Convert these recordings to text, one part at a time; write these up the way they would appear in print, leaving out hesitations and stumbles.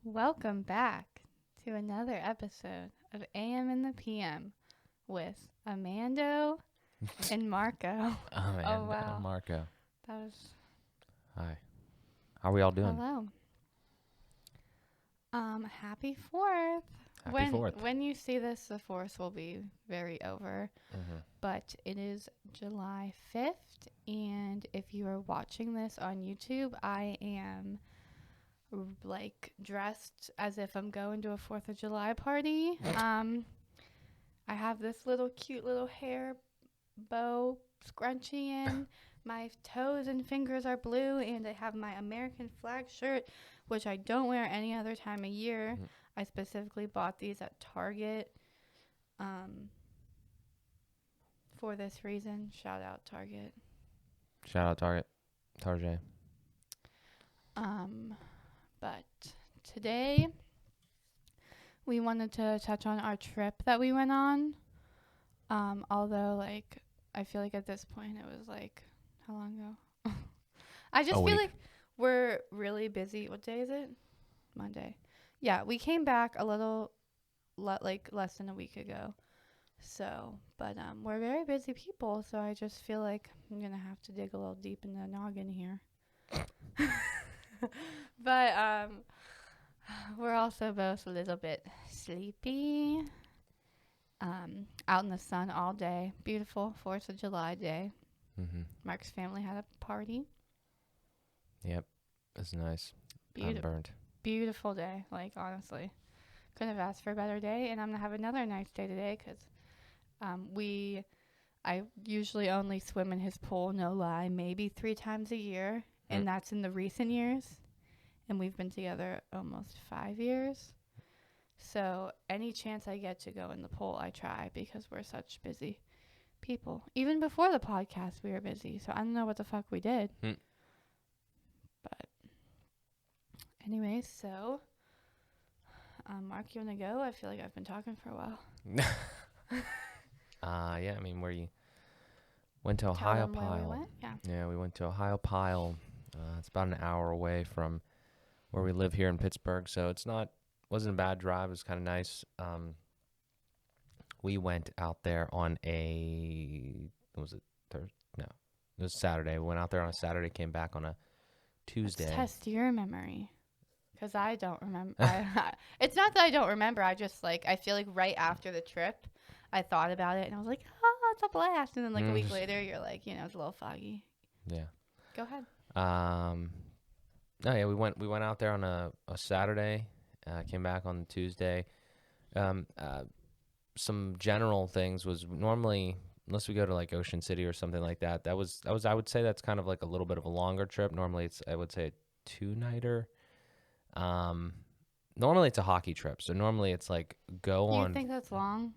Welcome back to another episode of AM and the PM with Amando and Marco. And Wow. Marco. That was Hi. How are we all doing? hello. Happy 4th. Happy 4th. When you see this, the 4th will be very over. Mm-hmm. But it is July 5th, and if you are watching this on YouTube, I am dressed as if I'm going to a 4th of July party. I have this cute little hair bow scrunchie in. My toes and fingers are blue, and I have my American flag shirt, which I don't wear any other time of year. Mm-hmm. I specifically bought these at Target for this reason. Shout out Target. Shout out Target. But today we wanted to touch on our trip that we went on. Although I feel like at this point it was how long ago? I just feel like we're really busy. What day is it? Monday. Yeah, we came back a little less than a week ago. So, but we're very busy people, so I just feel like I'm going to have to dig a little deep in the noggin here. But we're also both a little bit sleepy. Out in the sun all day. Beautiful 4th of July day. Mm-hmm. Mark's family had a party. Yep. It's nice. I'm burnt. Beautiful day. Honestly. Couldn't have asked for a better day. And I'm going to have another nice day today because I usually only swim in his pool, no lie, maybe 3 times a year. And that's in the recent years. And we've been together almost 5 years. So any chance I get to go in the pool, I try because we're such busy people. Even before the podcast, we were busy. So I don't know what the fuck we did. But anyways, so Mark, you want to go? I feel like I've been talking for a while. Yeah, I mean, where you went to Ohiopyle. Yeah, we went to Ohiopyle. It's about an hour away from where we live here in Pittsburgh, so wasn't a bad drive. It was kind of nice. We went out there on was it Thursday? No, it was Saturday. We went out there on a Saturday, came back on a Tuesday. Let's test your memory, because I don't remember. It's not that I don't remember. I just I feel like right after the trip, I thought about it and I was like, oh, it's a blast. And then a week later, you're it's a little foggy. Yeah. Go ahead. No, yeah, we went out there on a Saturday. Came back on Tuesday. Some general things was normally, unless we go to Ocean City or something like that, that was I would say that's kind of a little bit of a longer trip. Normally I would say a 2-nighter. Normally it's a hockey trip, so normally it's go on. You think that's long?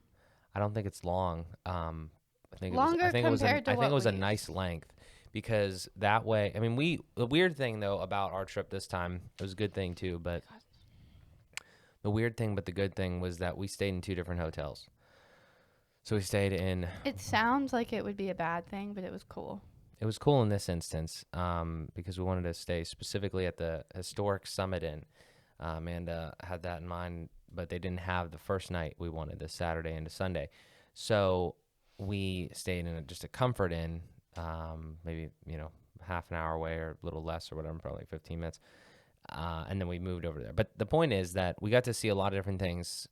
I don't think it's long. I think longer I think it was a we nice length. Because that way, I mean, the weird thing, though, about our trip this time, it was a good thing, too, but the weird thing but the good thing was that we stayed in 2 different hotels. So we stayed in... It sounds like it would be a bad thing, but it was cool. It was cool in this instance because we wanted to stay specifically at the historic Summit Inn. Amanda had that in mind, but they didn't have the first night we wanted, the Saturday into Sunday. So we stayed in just a Comfort Inn, maybe, half an hour away or a little less or whatever, probably 15 minutes. And then we moved over there. But the point is that we got to see a lot of different things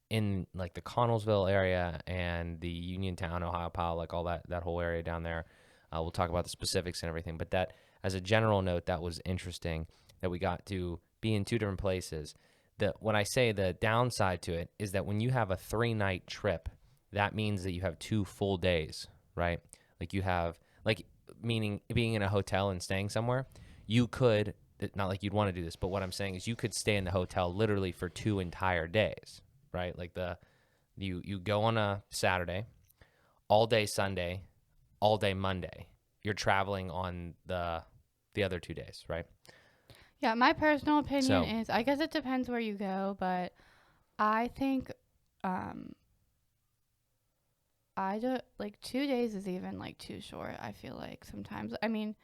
in the Connellsville area and the Uniontown, Ohiopyle, all that whole area down there. We'll talk about the specifics and everything. But that, as a general note, that was interesting that we got to be in 2 different places. When I say the downside to it is that when you have a 3-night trip, that means that you have 2 full days, right? You have, meaning being in a hotel and staying somewhere, you could, not like you'd want to do this, but what I'm saying is you could stay in the hotel literally for 2 entire days, right? You go on a Saturday, all day Sunday, all day Monday. You're traveling on the other 2 days, right? Yeah, my personal opinion is, I guess it depends where you go, but I think, I don't 2 days is even too short. I feel like sometimes. I mean,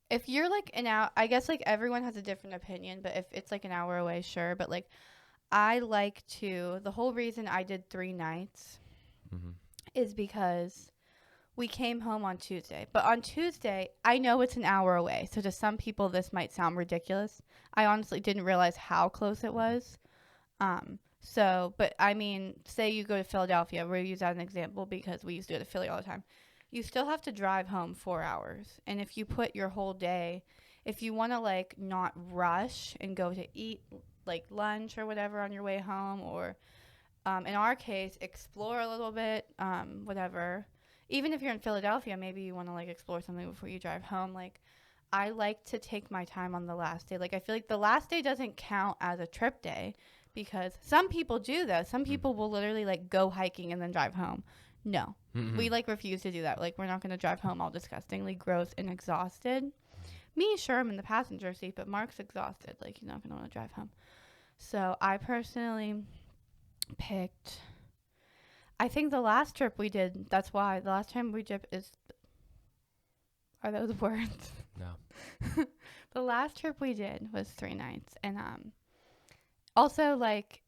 if you're like an hour, I guess like everyone has a different opinion, but if it's like an hour away, sure. But like I like to, the whole reason I did 3 nights Mm-hmm. is because we came home on Tuesday. But on Tuesday, I know it's an hour away. So to some people, this might sound ridiculous. I honestly didn't realize how close it was. But I mean, say you go to Philadelphia, we'll use that as an example because we used to go to Philly all the time. You still have to drive home 4 hours. And if you put your whole day, if you want to like not rush and go to eat like lunch or whatever on your way home, or in our case, explore a little bit, whatever. Even if you're in Philadelphia, maybe you want to like explore something before you drive home. Like, I like to take my time on the last day. Like, I feel like the last day doesn't count as a trip day because some people do though. Some people will literally like go hiking and then drive home. No, Mm-hmm. we like refuse to do that. Like, we're not going to drive home all disgustingly gross and exhausted. Me, sure, I'm in the passenger seat, but Mark's exhausted. Like, he's not going to want to drive home. So I personally picked. I think the last trip we did. That's why the last time we did is. Are those words? No. The last trip we did was 3 nights, and also like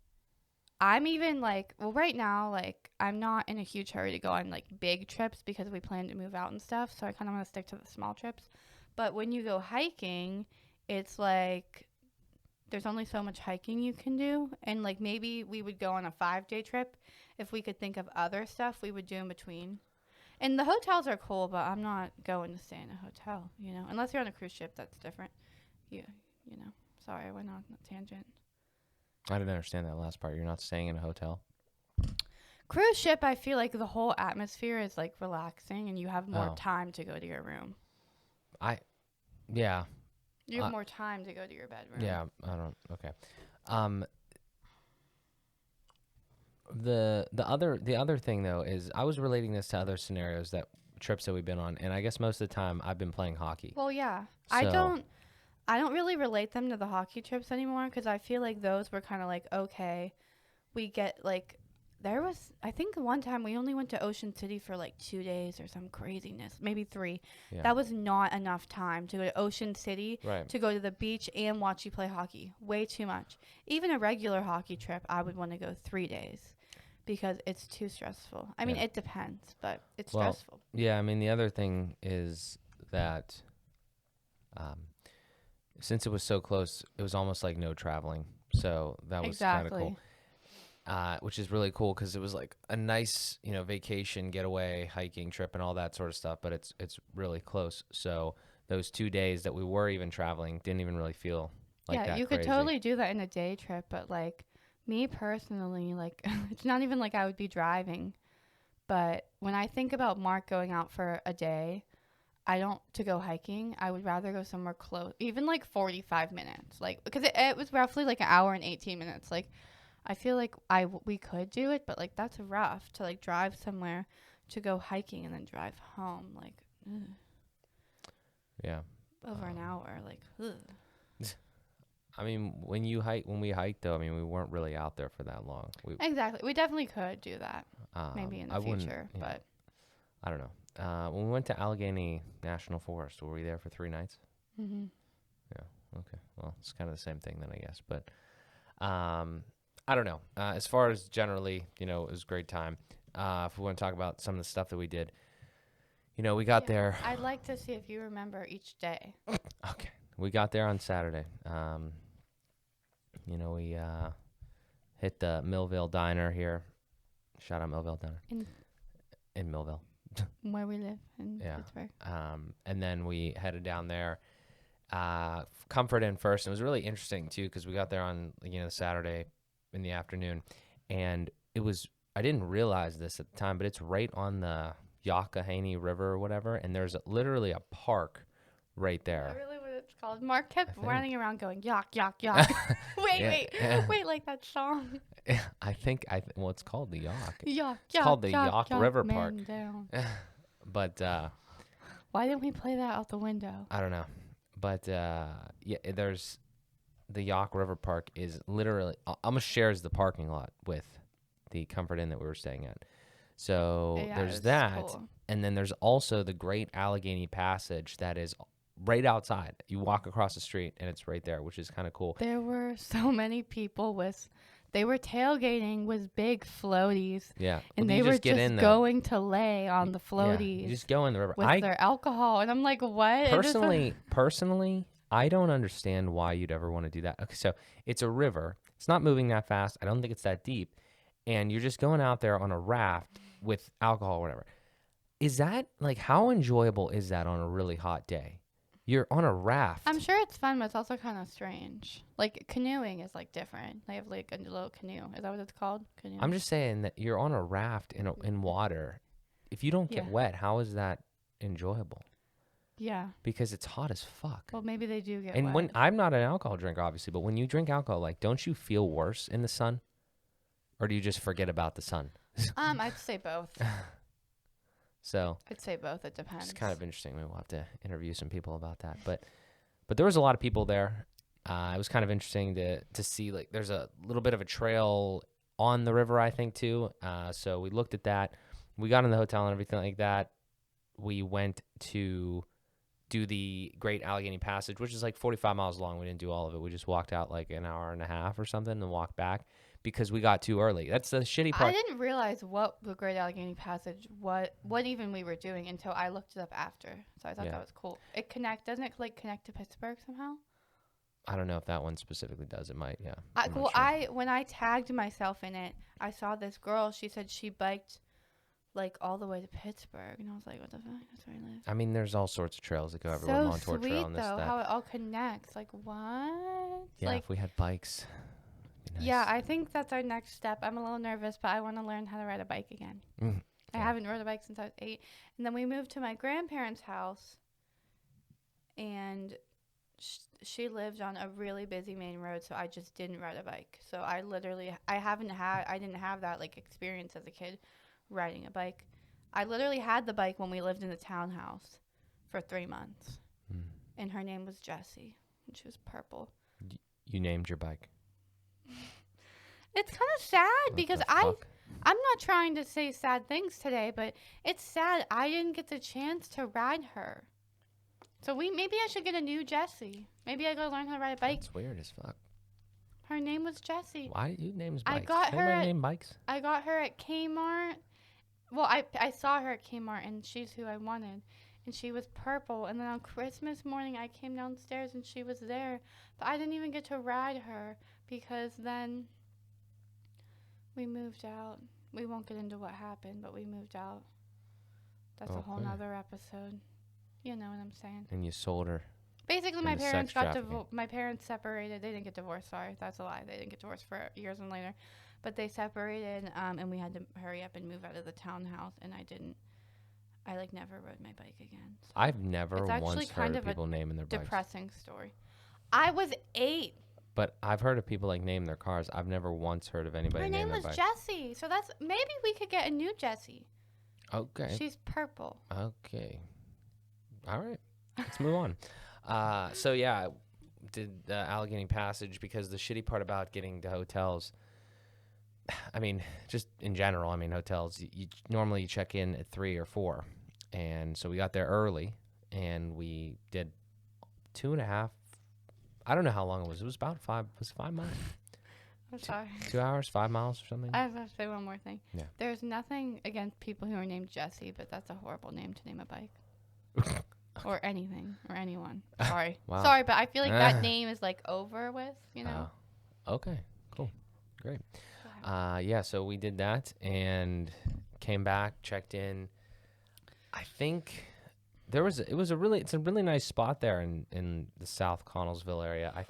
I'm even like well right now like I'm not in a huge hurry to go on like big trips because we plan to move out and stuff. So I kind of want to stick to the small trips. But when you go hiking, it's like there's only so much hiking you can do, and like maybe we would go on a 5-day trip if we could think of other stuff we would do in between. And the hotels are cool, but I'm not going to stay in a hotel, you know, unless you're on a cruise ship. That's different. You know. Sorry, I went on a tangent. I didn't understand that last part. You're not staying in a hotel? Cruise ship, I feel like the whole atmosphere is like relaxing, and you have more Oh. time to go to your room. Yeah. You have more time to go to your bedroom. Yeah, I don't. Okay. Um, the other thing though is I was relating this to other scenarios that trips that we've been on, and I guess most of the time I've been playing hockey. Well, yeah. So I don't really relate them to the hockey trips anymore because I feel like those were kind of like okay, we get like there was I think one time we only went to Ocean City for like 2 days or some craziness, maybe 3. yeah, That was not enough time to go to Ocean City right. to go to the beach and watch you play hockey. Way too much. Even a regular hockey trip, I would want to go 3 days because it's too stressful. I mean, Yeah. it depends, but it's Well, stressful. Yeah, I mean the other thing is that um, since it was so close, it was almost like no traveling. So that was kind of cool. Which is really cool because it was like a nice, vacation, getaway, hiking trip, and all that sort of stuff. But it's really close. So those 2 days that we were even traveling didn't even really feel like Yeah, that you could crazy. totally do that in a day trip, but like me personally, like it's not even like I would be driving. But when I think about Mark going out for a day, I don't to go hiking. I would rather go somewhere close, even like 45 minutes, like because it was roughly like an hour and 18 minutes. Like I feel like we could do it, but like that's rough to like drive somewhere to go hiking and then drive home, like ugh, Yeah. over an hour, like ugh. I mean, when we hiked though, I mean, we weren't really out there for that long. Exactly. We definitely could do that maybe in I the wouldn't, future, but I don't know. When we went to Allegheny National Forest, were we there for 3 nights? mm-hmm. Yeah. Okay. Well, it's kind of the same thing then, I guess. But I don't know. As far as generally, it was a great time. If we want to talk about some of the stuff that we did, we got there. I'd like to see if you remember each day. Okay. We got there on Saturday. We hit the Millville Diner here. Shout out Millville Diner. In Millville. Where we live in Pittsburgh. And then we headed down there. Comfort Inn first. And it was really interesting, too, because we got there on, Saturday in the afternoon. And I didn't realize this at the time, but it's right on the Allegheny River or whatever. And there's literally a park right there. Really what it's called. Mark kept running around going, yuck, yuck, yuck. Wait, like that song. I think, well, it's called the Yacht. Yuck, It's called the Yacht River Park. Down. But why didn't we play that out the window? I don't know. But there's the Yacht River Park is literally almost shares the parking lot with the Comfort Inn that we were staying at. So there's that. Cool. And then there's also the Great Allegheny Passage that is right outside. You walk across the street and it's right there, which is kind of cool. There were so many people they were tailgating with big floaties. Yeah. And Well, they you were just get just in going to lay on the Yeah, floaties you just go in the river. with their alcohol. And I'm like, what? Personally, I don't understand why you'd ever want to do that. Okay, so it's a river. It's not moving that fast. I don't think it's that deep. And you're just going out there on a raft with alcohol or whatever. Is that, like, how enjoyable is that on a really hot day? You're on a raft. I'm sure it's fun, but it's also kind of strange. Like, canoeing is, like, different. They have, like, a little canoe. Is that what it's called? Canoe? I'm just saying that you're on a raft in water. If you don't get wet, how is that enjoyable? Yeah. Because it's hot as fuck. Well, maybe they do get And wet. when I'm not an alcohol drinker, obviously, but when you drink alcohol, like, don't you feel worse in the sun? Or do you just forget about the sun? I'd say both. So I'd say both. It depends. it's kind of interesting. We'll have to interview some people about that. But there was a lot of people there. It was kind of interesting to see, like, there's a little bit of a trail on the river, I think, too. So we looked at that. We got in the hotel and everything like that. We went to do the Great Allegheny Passage, which is like 45 miles long. We didn't do all of it. We just walked out like an hour and a half or something and walked back because we got too early. That's the shitty part. I didn't realize what the Great Allegheny Passage, what even we were doing until I looked it up after. So I thought that was cool. Doesn't it like connect to Pittsburgh somehow? I don't know if that one specifically does. It might, yeah. When I tagged myself in it, I saw this girl. She said she biked like all the way to Pittsburgh, and I was like, "What the fuck? That's where I live." I mean, there's all sorts of trails that go everywhere. Montour Trail and this, though, that. how it all connects. Like what? Yeah, like, if we had bikes. Nice. Yeah, I think that's our next step. I'm a little nervous, but I want to learn how to ride a bike again. I haven't rode a bike since I was 8. And then we moved to my grandparents' house, and she lived on a really busy main road, so I just didn't ride a bike. So I didn't have that like experience as a kid riding a bike. I literally had the bike when we lived in the townhouse for 3 months. And her name was Jessie, and she was purple. You named your bike. It's kind of sad because I'm not trying to say sad things today, but it's sad I didn't get the chance to ride her. So maybe I should get a new Jessie. Maybe I go learn how to ride a bike. That's weird as fuck. Her name was Jessie. Why do you name bikes? I got her name bikes? I got her at Kmart. Well, I saw her at Kmart, and she's who I wanted. And she was purple. And then on Christmas morning, I came downstairs, and she was there. But I didn't even get to ride her because then we moved out. We won't get into what happened, but we moved out. That's a whole nother episode. You know what I'm saying. And you sold her. Basically, my parents separated. They didn't get divorced. Sorry, that's a lie. They didn't get divorced for years and later. But they separated, and we had to hurry up and move out of the townhouse, and I didn't. I never rode my bike again. So I've never once heard of people naming their bikes. Depressing story. I was 8. But I've heard of people name their cars. I've never once heard of anybody naming their bike. Her name was Jessie. So maybe we could get a new Jessie. Okay. She's purple. Okay. All right. Let's move on. So yeah, did the Allegheny Passage because the shitty part about getting to hotels. I mean, just in general, hotels, you normally check in at 3 or 4. And so we got there early and we did 2.5. I don't know how long it was. It was about 5. Was it 5 miles? I'm sorry. 2 hours, 5 miles or something? I have to say one more thing. Yeah. There's nothing against people who are named Jessie, but that's a horrible name to name a bike. Or anything. Or anyone. Sorry. Wow. Sorry, but I feel like that name is over with, you know? Okay. Cool. Great. Yeah, so we did that and came back, checked in. I think it's a really nice spot there in the South Connellsville area. I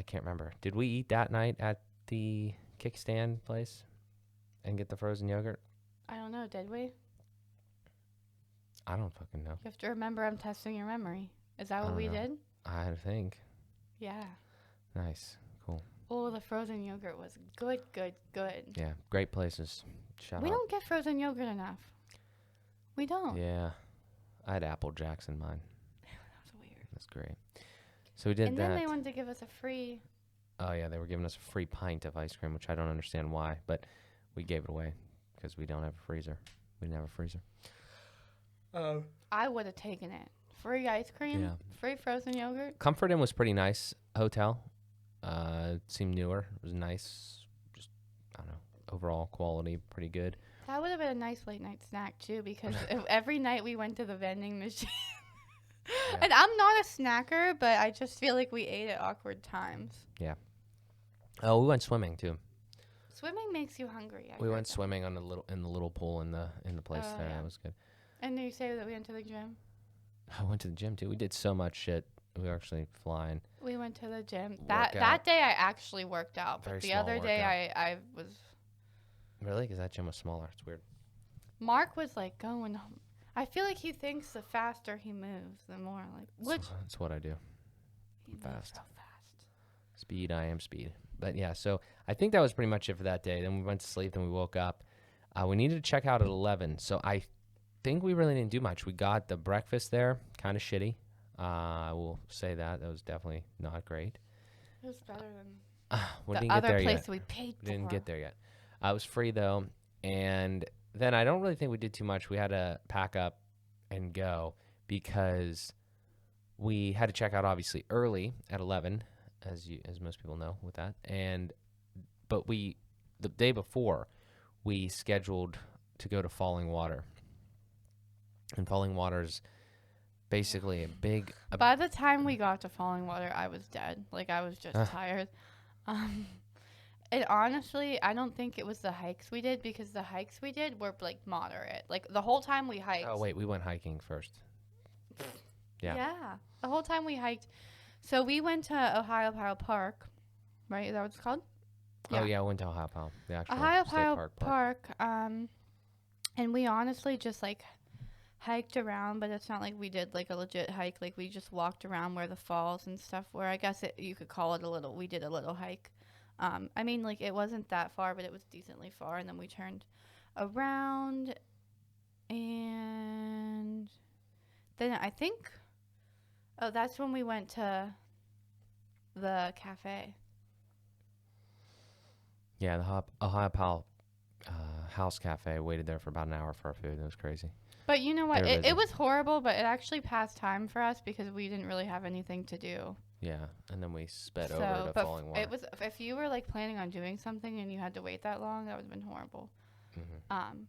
can't remember. Did we eat that night at the kickstand place and get the frozen yogurt? I don't know. Did we? I don't fucking know. You have to remember I'm testing your memory. Is that what we did? I think. Yeah. Nice. Cool. Oh, the frozen yogurt was good. Yeah, great places. We don't get frozen yogurt enough. We don't. Yeah. I had Apple Jacks in mine. That was weird. That's great. So we did that. And then they wanted to give us a free... Oh, yeah, they were giving us a free pint of ice cream, which I don't understand why, but we gave it away because we don't have a freezer. We didn't have a freezer. I would have taken it free ice cream, Yeah. free frozen yogurt. Comfort Inn was pretty nice hotel. It seemed newer. It was nice. Just, I don't know, overall quality pretty good. That would have been a nice late night snack too, because every night we went to the vending machine. Yeah. And I'm not a snacker, but I just feel like we ate at awkward times. Yeah. Oh, we went swimming too. Swimming makes you hungry. We went swimming in the little pool in the place there. Yeah. That was good. And then you say that we went to the gym. I went to the gym too. We did so much shit. We were actually flying. We went to the gym. Workout. That day I actually worked out, Very but the small other day workout. I was. Really? Because that gym was smaller. It's weird. Mark was like going. I feel like he thinks the faster he moves, the more like. Which That's what I do. he moves fast. so fast. Speed. I am speed. But yeah, so I think that was pretty much it for that day. Then we went to sleep. Then we woke up. We needed to check out at 11. So I think we really didn't do much. We got the breakfast there. Kind of shitty. I will say that. That was definitely not great. It was better than We the didn't get other there place yet. we paid for. We didn't get there yet. It was free though, and then I don't really think we did too much. We had to pack up and go because we had to check out obviously early at 11, as most people know with that. But the day before, we scheduled to go to Falling Water, and Falling Water's basically By the time we got to Falling Water, I was dead. Like, I was just tired. And honestly, I don't think it was the hikes we did, because the hikes we did were, like, moderate. Like, the whole time we hiked. Oh, wait, we went hiking first. Yeah. Yeah. The whole time we hiked. So we went to Ohiopyle Park, right? Is that what it's called? Oh, yeah, I went to Ohiopyle, the actual state Ohiopyle park. And we honestly just, like, hiked around, but it's not like we did, like, a legit hike. Like, we just walked around where the falls and stuff were. I guess you could call it we did a little hike. I mean, like, it wasn't that far, but it was decently far. And then we turned around, and then I think, that's when we went to the cafe. Yeah, the Ohiopyle House Cafe. Waited there for about an hour for our food. It was crazy. But you know what? They were busy. It was horrible, but it actually passed time for us because we didn't really have anything to do. Yeah, and then we sped over to but Falling Water. it was, if you were like planning on doing something and you had to wait that long, that would have been horrible. Mm-hmm.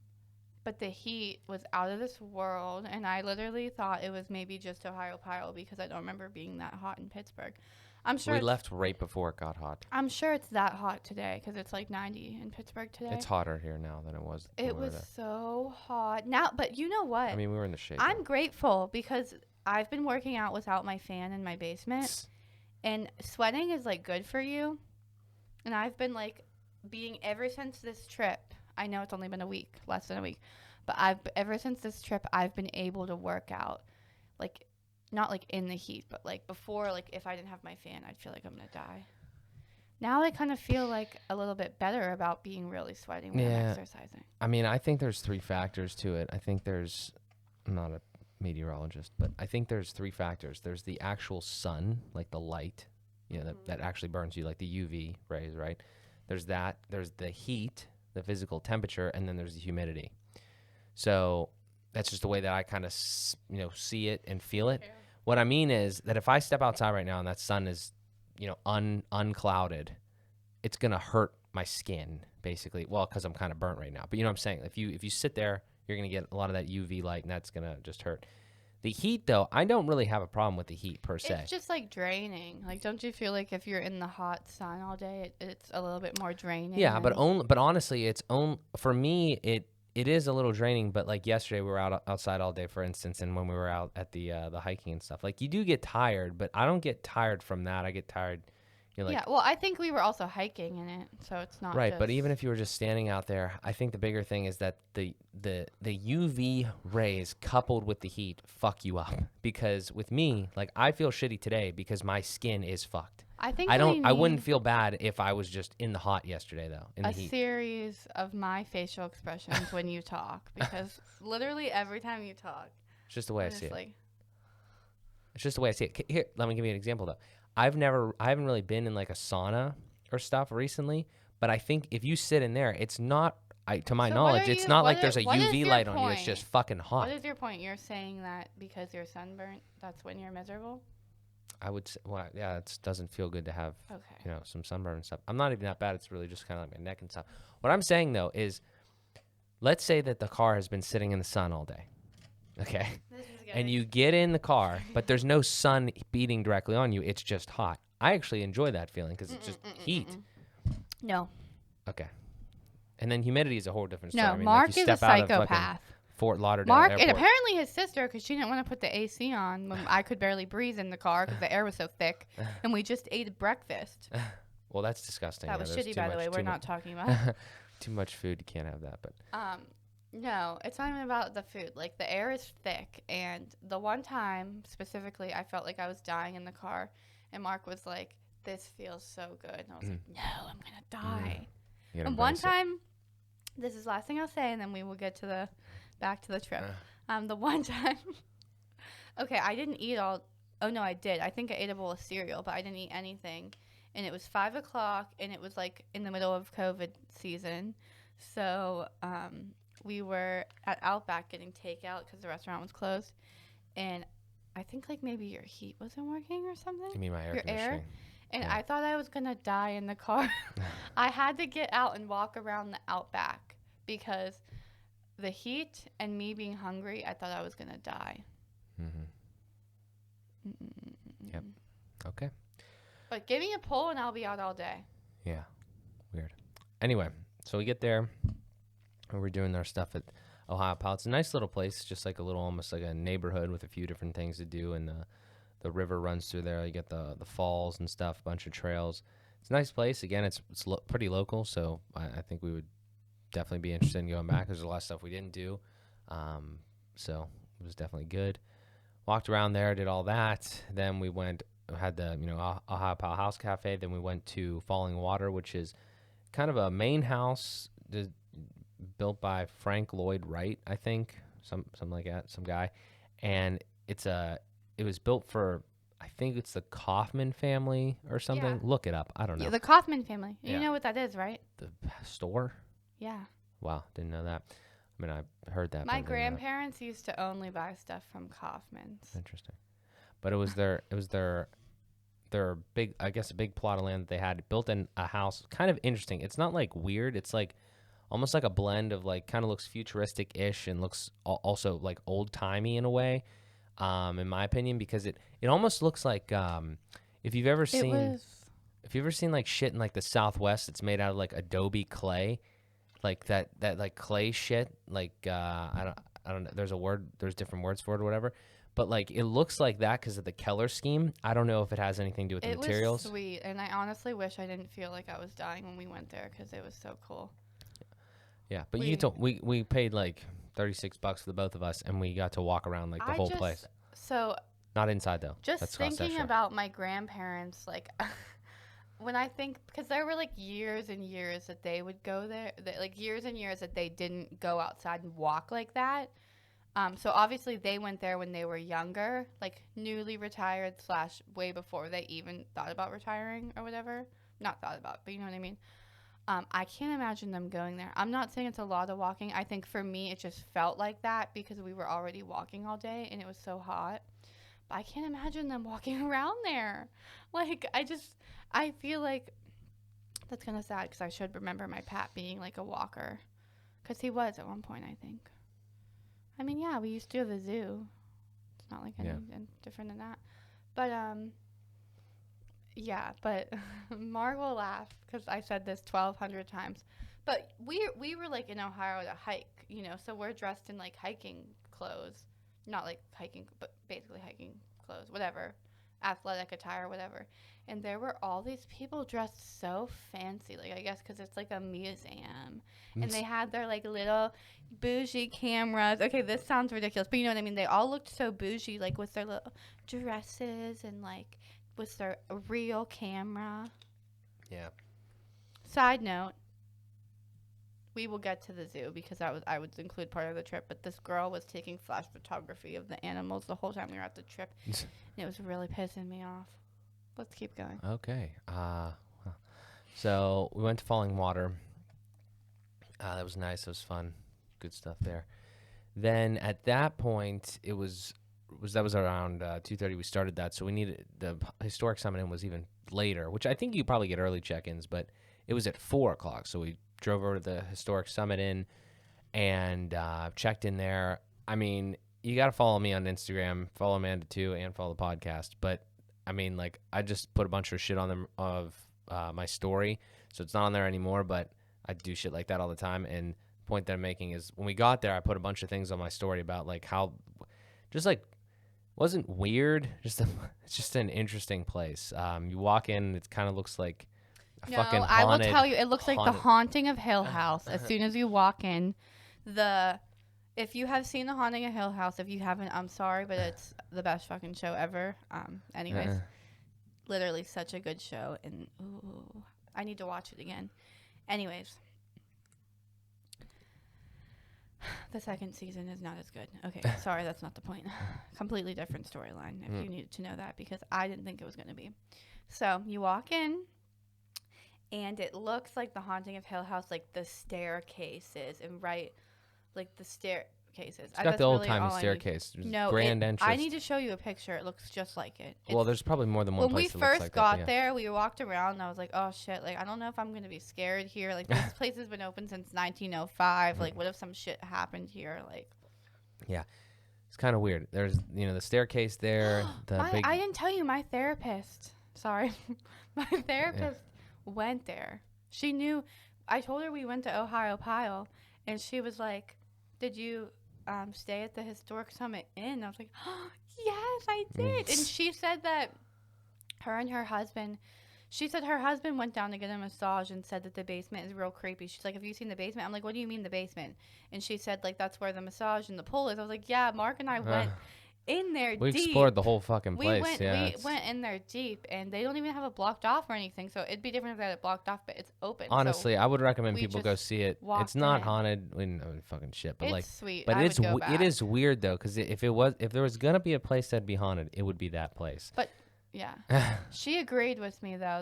But the heat was out of this world, and I literally thought it was maybe just Ohiopyle because I don't remember being that hot in Pittsburgh. I'm sure We left right before it got hot. I'm sure it's that hot today because it's like 90 in Pittsburgh today. It's hotter here now than it was. when It we were was there. so hot now, but you know what? I mean, we were in the shade. I'm grateful because I've been working out without my fan in my basement, and sweating is like good for you. And I've been like being, ever since this trip. I know it's only been a week, less than a week, but ever since this trip, I've been able to work out, like, not like in the heat, but like before, like if I didn't have my fan, I'd feel like I'm gonna die. Now I kind of feel like a little bit better about being really sweating when I'm exercising. I mean, I think there's three factors to it. I think I'm not a meteorologist, but I think there's three factors. There's the actual sun, like the light, that actually burns you, like the UV rays, right? There's that. There's the heat, the physical temperature, and then there's the humidity. So that's just the way that I kind of, see it and feel it. Yeah. What I mean is that if I step outside right now and that sun is, unclouded, it's going to hurt my skin, basically. Well, because I'm kind of burnt right now. But you know what I'm saying? If you sit there, you're going to get a lot of that UV light, and that's going to just hurt. The heat, though, I don't really have a problem with the heat per se. It's just like draining. Like, don't you feel like if you're in the hot sun all day, it's a little bit more draining? Yeah, but honestly, for me, it is a little draining. But like yesterday, we were outside all day, for instance, and when we were out at the hiking and stuff, like you do get tired, but I don't get tired from that. I get tired. Yeah, well, I think we were also hiking in it, so it's not right. just... But even if you were just standing out there, I think the bigger thing is that the UV rays coupled with the heat fuck you up. Because with me, like I feel shitty today because my skin is fucked. I wouldn't feel bad if I was just in the hot yesterday, though. In the heat. A series of my facial expressions when you talk, because literally every time you talk, it's just the way I see it. like... It's just the way I see it. Here, let me give you an example, though. I haven't really been in like a sauna or stuff recently, but I think if you sit in there, it's not to my So what knowledge, are it's you? not What like there's a what is UV your light on you. It's point? just fucking hot. What is your point? You're saying that because you're sunburnt, that's when you're miserable? I would say, well, yeah, it doesn't feel good to have, Okay. some sunburn and stuff. I'm not even that bad. It's really just kind of like my neck and stuff. What I'm saying, though, is let's say that the car has been sitting in the sun all day, okay? This is And getting. you get in the car, but there's no sun beating directly on you. It's just hot. I actually enjoy that feeling because it's just heat. No. Okay. And then humidity is a whole different story. No, I mean, Mark like you is a step out of fucking psychopath. Fort Lauderdale Mark, Airport. and apparently his sister, because she didn't want to put the AC on when I could barely breathe in the car because the air was so thick, and we just ate breakfast. Well, that's disgusting. That Yeah, was there's shitty, too by the much- way. too We're mu- not talking about. Too much food. You can't have that. But No, it's not even about the food. Like, the air is thick, and the one time specifically, I felt like I was dying in the car, and Mark was like, "This feels so good," and I was like, "No, I'm gonna die." you gotta And one embrace it. time, this is the last thing I'll say, and then we will get to back to the trip. The one time, okay, I didn't eat all. Oh no, I did. I think I ate a bowl of cereal, but I didn't eat anything. And it was 5 o'clock, and it was like in the middle of COVID season, so we were at Outback getting takeout because the restaurant was closed, and I think like maybe your heat wasn't working or something. You mean my air Your air? conditioning? And Yeah. I thought I was going to die in the car. I had to get out and walk around the Outback because the heat and me being hungry, I thought I was going to die. Yep. Okay. But give me a pull and I'll be out all day. Yeah. Weird. Anyway, so we get there, and we're doing our stuff at Ohiopyle. It's a nice little place, just like a little, almost like a neighborhood with a few different things to do, and the river runs through there. You get the falls and stuff, a bunch of trails. It's a nice place. Again, it's pretty local, so I think we would definitely be interested in going back. There's a lot of stuff we didn't do, so it was definitely good. Walked around there, did all that. Then we had the Ohiopyle House Cafe. Then we went to Falling Water, which is kind of a main house built by Frank Lloyd Wright, I think, something like that, some guy, and it was built for, I think it's the Kaufman family or something. Yeah. Look it up. I don't know. Yeah, the Kaufman family. You Yeah. know what that is, right? The store? Yeah. Wow, didn't know that. I mean, I heard that. My but I didn't know that. grandparents used to only buy stuff from Kaufman's. Interesting. But it was their big, I guess, a big plot of land that they had built in a house. Kind of interesting. It's not like weird. It's like almost like a blend of like, kind of looks futuristic-ish and looks also like old-timey in a way, in my opinion, because it almost looks like if you've ever seen like shit in like the Southwest, it's made out of like Adobe clay, like that like clay shit. Like I don't know. There's different words for it or whatever. But like it looks like that because of the Keller scheme. I don't know if it has anything to do with the materials. It was sweet, and I honestly wish I didn't feel like I was dying when we went there because it was so cool. Yeah, but we paid like $36 for the both of us, and we got to walk around like the whole place. So Not inside though. just That's cost thinking extra. about my grandparents, like when I think, because there were like years and years that they would go there, like years and years that they didn't go outside and walk like that. So obviously they went there when they were younger, like newly retired / way before they even thought about retiring or whatever. Not thought about, but you know what I mean. I can't imagine them going there. I'm not saying it's a lot of walking. I think for me it just felt like that because we were already walking all day and it was so hot. But I can't imagine them walking around there. Like I feel like that's kind of sad because I should remember my Pat being like a walker because he was at one point, I think. I mean, yeah, we used to have a zoo. It's not like anything different than that. But, yeah, but Mark will laugh because I said this 1,200 times. But we were like in Ohio to hike, so we're dressed in like hiking clothes. Not like hiking, but basically hiking clothes, whatever. Athletic attire, whatever. And there were all these people dressed so fancy, like I guess because it's like a museum. And they had their like little bougie cameras. Okay, this sounds ridiculous, but you know what I mean? They all looked so bougie, like with their little dresses and like with their real camera. Yeah. Side note, we will get to the zoo because I would include part of the trip, but this girl was taking flash photography of the animals the whole time we were at the trip. And it was really pissing me off. Let's keep going. Okay. So we went to Falling Water. That was nice. It was fun. Good stuff there. Then at that point, it was that was around 2:30. We started that, so we needed the historic summit in was even later, which I think you probably get early check-ins, but it was at 4 o'clock. So we drove over to the historic summit inn and checked in there. I mean, you got to follow me on Instagram, follow Amanda too, and follow the podcast. But I mean, like, I just put a bunch of shit on them of my story, so it's not on there anymore. But I do shit like that all the time. And the point that I'm making is, when we got there, I put a bunch of things on my story about like how, just like, wasn't weird. It's just an interesting place. You walk in, it kind of looks like a fucking haunted. I will tell you, it looks like the Haunting of Hill House. As soon as you walk in, if you have seen the Haunting of Hill House, if you haven't, I'm sorry, but it's the best fucking show ever. Anyways, literally such a good show, and ooh, I need to watch it again. Anyways, the second season is not as good. Okay, sorry, that's not the point. Completely different storyline, if you needed to know that, because I didn't think it was going to be. So you walk in, and it looks like the Haunting of Hill House, like the staircases, and like the staircases. It's got the old-timey staircase. Grand entrance. I need to show you a picture. It looks just like it. Well, there's probably more than one place that looks like that. When we first got there, we walked around, and I was like, oh, shit. Like, I don't know if I'm going to be scared here. Like, this place has been open since 1905. Like, what if some shit happened here? Like, yeah. It's kind of weird. There's, the staircase there. I didn't tell you, my therapist. Sorry. My therapist went there. She knew. I told her we went to Ohiopyle, and she was like, did you stay at the Historic Summit Inn? I was like, oh, yes, I did. And she said that her husband went down to get a massage and said that the basement is real creepy. She's like, have you seen the basement? I'm like, what do you mean the basement? And she said, like, that's where the massage and the pool is. I was like, yeah, Mark and I went in there deep. We explored the whole fucking place. We went in there deep, and they don't even have it blocked off or anything. So it'd be different if they had it blocked off, but it's open. Honestly, I would recommend people go see it. It's not haunted. We didn't know fucking shit, but it's sweet. But it is weird though, because if there was gonna be a place that'd be haunted, it would be that place. But yeah, she agreed with me though.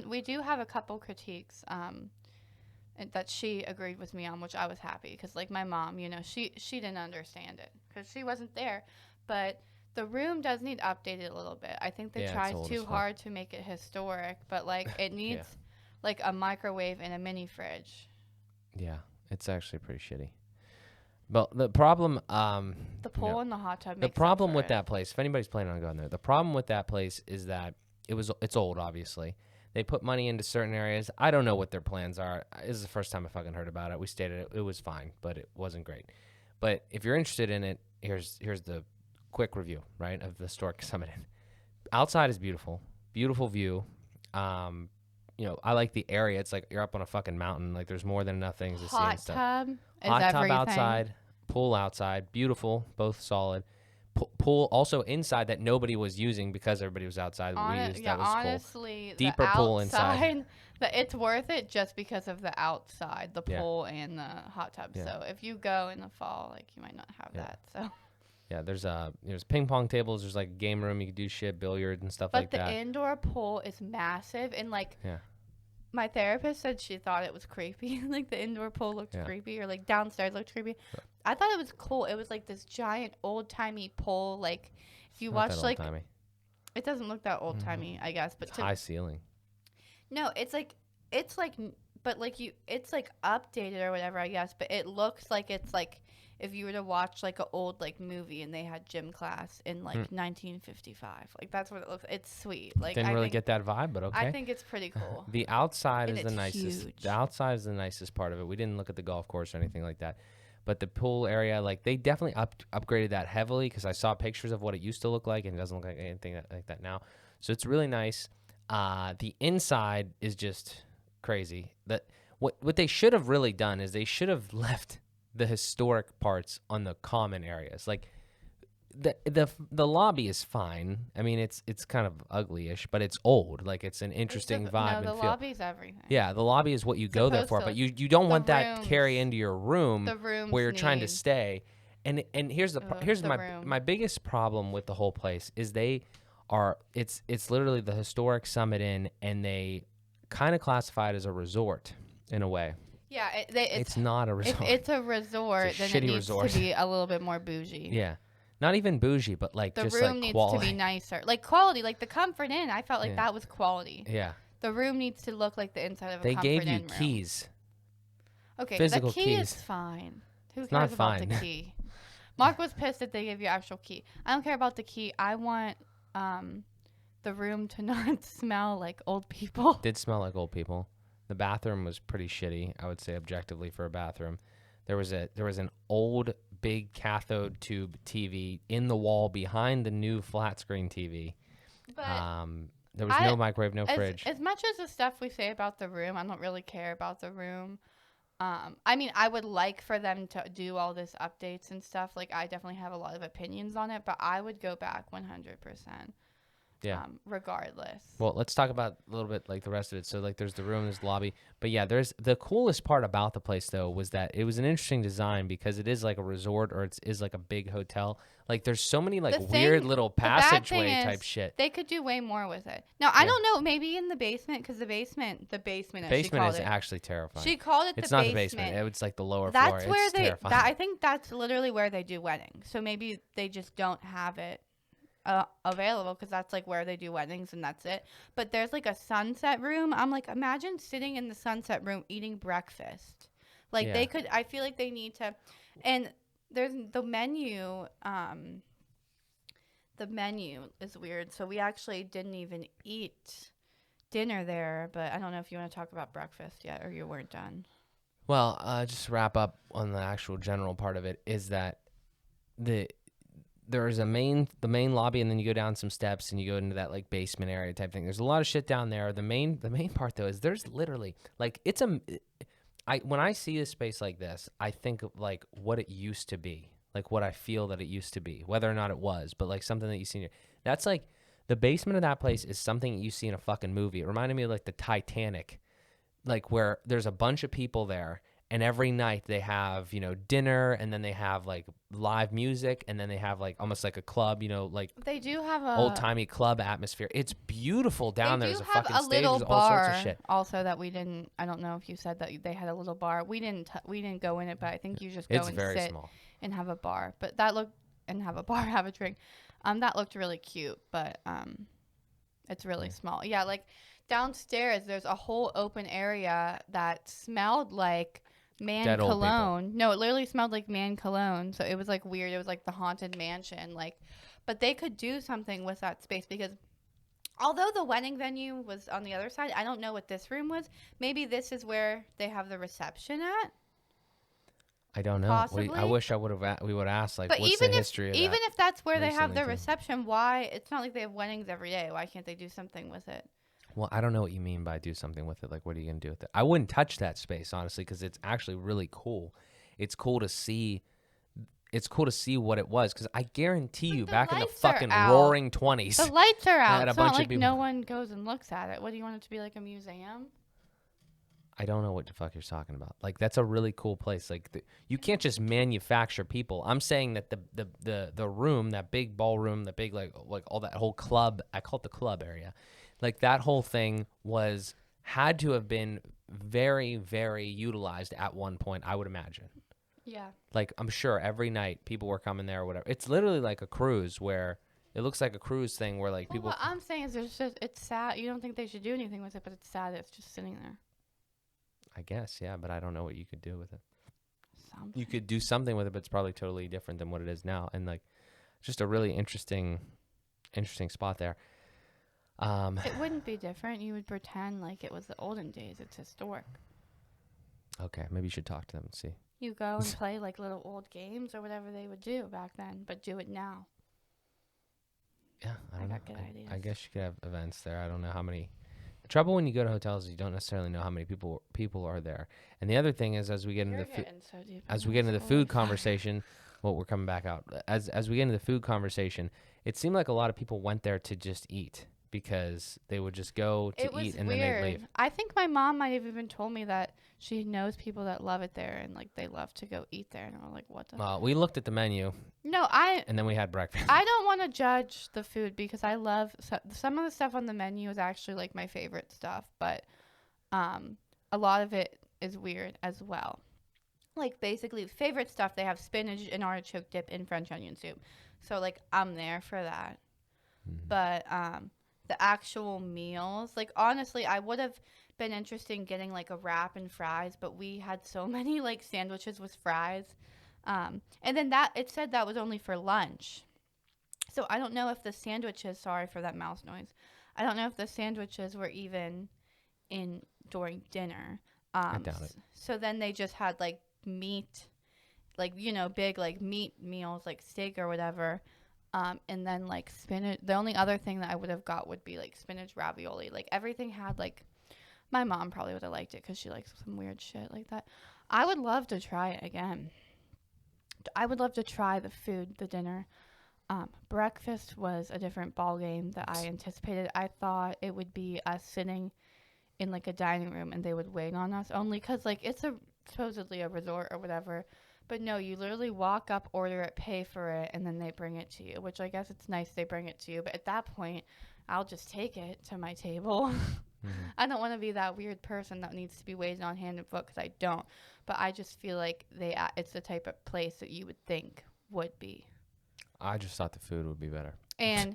We do have a couple critiques that she agreed with me on, which I was happy, because like my mom, she didn't understand it because she wasn't there. But the room does need updated a little bit. I think they tried too hard to make it historic, but like it needs like a microwave and a mini fridge. Yeah, it's actually pretty shitty. But the problem, the pool and the hot tub. The problem with that place, if anybody's planning on going there, the problem with that place is that it's old. Obviously, they put money into certain areas. I don't know what their plans are. This is the first time I fucking heard about it. We stayed at it. It was fine, but it wasn't great. But if you're interested in it, here's the quick review, right, of the Historic Summit Inn. Outside is beautiful view. I like the area. It's like you're up on a fucking mountain. Like there's more than enough things to see and stuff. Hot tub outside, pool outside, beautiful, both solid. Pool also inside that nobody was using because everybody was outside. That was honestly, cool. Deeper pool inside. It's worth it just because of the outside, the pool and the hot tub. Yeah. So if you go in the fall, like you might not have that. So. Yeah, there's ping pong tables. There's like a game room. You can do shit, billiards and stuff like that. But the indoor pool is massive, and like, my therapist said she thought it was creepy. Like the indoor pool looked creepy, or like downstairs looked creepy. I thought it was cool. It was like this giant old timey pool. Like if you watch like, it doesn't look that old timey, I guess. But it's high ceiling. No, it's like, but like it's like updated or whatever, I guess. But it looks like it's like if you were to watch like an old like movie and they had gym class in like 1955. Like that's what it looks like. It's sweet. Like didn't really get that vibe, but okay. I think it's pretty cool. The outside is the nicest. Huge. The outside is the nicest part of it. We didn't look at the golf course or anything like that. But the pool area, like they definitely upgraded that heavily, because I saw pictures of what it used to look like, and it doesn't look like anything like that now. So it's really nice. The inside is just crazy. What they should have really done is they should have left the historic parts on the common areas. Like the lobby is fine. I mean, it's kind of ugly-ish, but it's old. Like it's an interesting vibe and feel. The lobby's everything. Yeah, the lobby is what you go there for, but you don't want that to carry into your room where you're trying to stay. And here's my biggest problem with the whole place is it's literally the Historic Summit Inn, and they kind of classify it as a resort in a way. Yeah, It's not a if resort. it's a resort, It's a then it shitty needs resort. to be a little bit more bougie. Yeah. Not even bougie, but like The just room like needs quality. to be nicer. Like quality, like the Comfort Inn. I felt like Yeah. that was quality. Yeah. The room needs to look like the inside of a They Comfort gave Inn you room. keys. Okay, Physical the key keys. is fine. Who It's cares not about fine. the key? Mark was pissed that they gave you actual key. I don't care about the key. I want the room to not smell like old people. Did smell like old people. The bathroom was pretty shitty, I would say objectively for a bathroom. There was an old big cathode tube TV in the wall behind the new flat screen TV. But There was no microwave, no fridge. As much as the stuff we say about the room, I don't really care about the room. I mean, I would like for them to do all this updates and stuff. Like, I definitely have a lot of opinions on it, but I would go back 100%. Yeah. Regardless. Well, let's talk about a little bit like the rest of it. So like there's the room, there's the lobby. But yeah, there's the coolest part about the place though was that it was an interesting design because it is like a resort or it is like a big hotel. Like there's so many like weird little passageway type shit. They could do way more with it. Now, I don't know, maybe in the basement because the basement Basement is actually terrifying. She called it it's the not basement. the basement. It's like the lower that's floor. Where it's terrifying. I think that's literally where they do weddings. So maybe they just don't have it available because that's like where they do weddings and that's it. But there's like a sunset room. I'm like, imagine sitting in the sunset room eating breakfast. Like they could. I feel like they need to. And there's the menu. The menu is weird. So we actually didn't even eat dinner there. But I don't know if you want to talk about breakfast yet or you weren't done. Well, just to wrap up on the actual general part of it is that there's the main lobby, and then you go down some steps and you go into that like basement area type thing. There's a lot of shit down there. The main part though is there's literally like when I see a space like this, I think of like what it used to be, like what I feel that it used to be, whether or not it was, but like something that you see here. That's like the basement of that place is something you see in a fucking movie. It reminded me of like the Titanic, like where there's a bunch of people there. And every night they have, dinner, and then they have like live music, and then they have like almost like a club, like they do have a old timey club atmosphere. It's beautiful down there. There's a fucking stage, little there's bar all sorts of shit. Also, that we didn't. I don't know if you said that they had a little bar. We didn't go in it, but I think you just go it's and very sit small. And have a bar. But that looked and have a bar, have a drink. That looked really cute, but it's really small. Yeah, like downstairs, there's a whole open area that smelled like man Dead cologne. No, it literally smelled like man cologne. So it was like weird. It was like the haunted mansion. Like, but they could do something with that space because although the wedding venue was on the other side, I don't know what this room was. Maybe this is where they have the reception at. I don't know. Possibly. I wish we would have asked like, but what's the history of that? Even if that's where they have the too? reception, why? It's not like they have weddings every day. Why can't they do something with it? Well, I don't know what you mean by do something with it. Like, what are you going to do with it? I wouldn't touch that space, honestly, because it's actually really cool. It's cool to see. It's cool to see what it was, because I guarantee you, back in the fucking roaring 20s. The lights are out. It's It's not like no one goes and looks at it. What, do you want it to be like a museum? I don't know what the fuck you're talking about. Like, that's a really cool place. Like, you can't just manufacture people. I'm saying that the room, that big ballroom, the big, like all that whole club, I call it the club area. Like, that whole thing had to have been very, very utilized at one point, I would imagine. Yeah. Like, I'm sure every night people were coming there or whatever. It's literally like a cruise where it looks like a cruise thing where, like, people. What I'm saying is it's sad. You don't think they should do anything with it, but it's sad that it's just sitting there. I guess, yeah, but I don't know what you could do with it. Something. You could do something with it, but it's probably totally different than what it is now. And, like, just a really interesting spot there. It wouldn't be different. You would pretend like it was the olden days. It's historic. Okay, maybe you should talk to them and see. You go and play like little old games or whatever they would do back then, but do it now. Yeah, I don't know. Got good ideas. I guess you could have events there. I don't know how many. The trouble when you go to hotels is you don't necessarily know how many people are there. And the other thing is, as we get into the food conversation, well, we're coming back out. As we get into the food conversation, it seemed like a lot of people went there to just eat, because they would just go to eat and then they'd leave. I think my mom might have even told me that she knows people that love it there and like they love to go eat there. And I'm like, what the? Well, we looked at the menu. No, and then we had breakfast. I don't want to judge the food because I love some of the stuff on the menu is actually like my favorite stuff, but a lot of it is weird as well. Like, basically, favorite stuff, they have spinach and artichoke dip in French onion soup. So, like, I'm there for that. Mhm. But the actual meals, like, honestly, I would have been interested in getting, like, a wrap and fries, but we had so many, like, sandwiches with fries. And then it said that was only for lunch. So I don't know if the sandwiches, sorry for that mouse noise, I don't know if the sandwiches were even in during dinner. I doubt it. So then they just had like meat, like, big like meat meals, like steak or whatever. And then like spinach. The only other thing that I would have got would be like spinach ravioli. Like everything had like, my mom probably would have liked it because she likes some weird shit like that. I would love to try it again. I would love to try the food, the dinner. Breakfast was a different ball game that I anticipated. I thought it would be us sitting in like a dining room and they would wait on us, only because like it's supposedly a resort or whatever. But no, you literally walk up, order it, pay for it, and then they bring it to you, which I guess it's nice they bring it to you. But at that point, I'll just take it to my table. I don't want to be that weird person that needs to be waited on hand and foot, because I don't. But I just feel like it's the type of place that you would think would be. I just thought the food would be better. And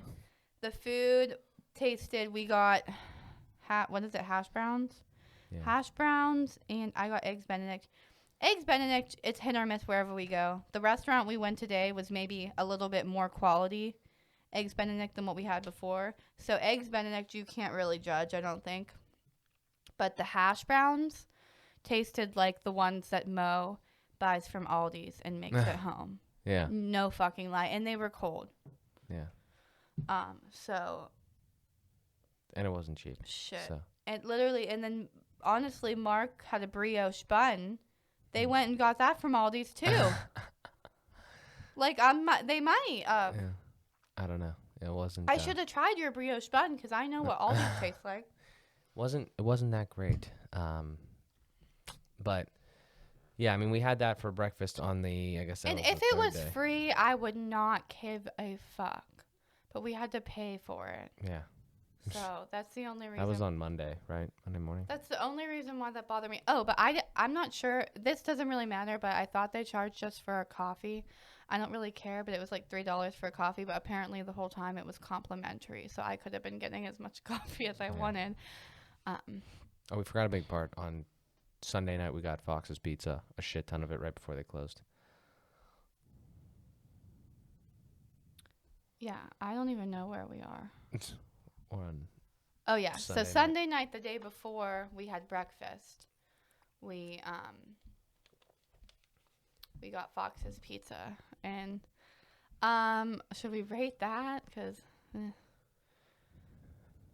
the food tasted, we got, what is it, hash browns? Yeah. Hash browns, and I got Eggs Benedict. Eggs Benedict, it's hit or miss wherever we go. The restaurant we went today was maybe a little bit more quality Eggs Benedict than what we had before. So Eggs Benedict, you can't really judge, I don't think. But the hash browns tasted like the ones that Mo buys from Aldi's and makes at home. Yeah. No fucking lie. And they were cold. Yeah. So. And it wasn't cheap. Shit. So. And literally, and then honestly, Mark had a brioche bun. They went and got that from Aldi's too. Like, they might. Yeah. I don't know. It wasn't. I should have tried your brioche bun because I know what Aldi's tastes like. It wasn't that great. But yeah, I mean, we had that for breakfast on the, I guess that And was if the it third was day. free, I would not give a fuck. But we had to pay for it. Yeah. So that's the only reason. That was on Monday, right? Monday morning. That's the only reason why that bothered me. Oh, but I'm not sure. This doesn't really matter, but I thought they charged us for a coffee. I don't really care, but it was like $3 for a coffee. But apparently the whole time it was complimentary. So I could have been getting as much coffee as I wanted. Oh, we forgot a big part. On Sunday night, we got Fox's Pizza, a shit ton of it right before they closed. Yeah, I don't even know where we are. Oh, yeah. Sunday So Sunday night, the day before we had breakfast, we got Fox's Pizza. And should we rate that? Because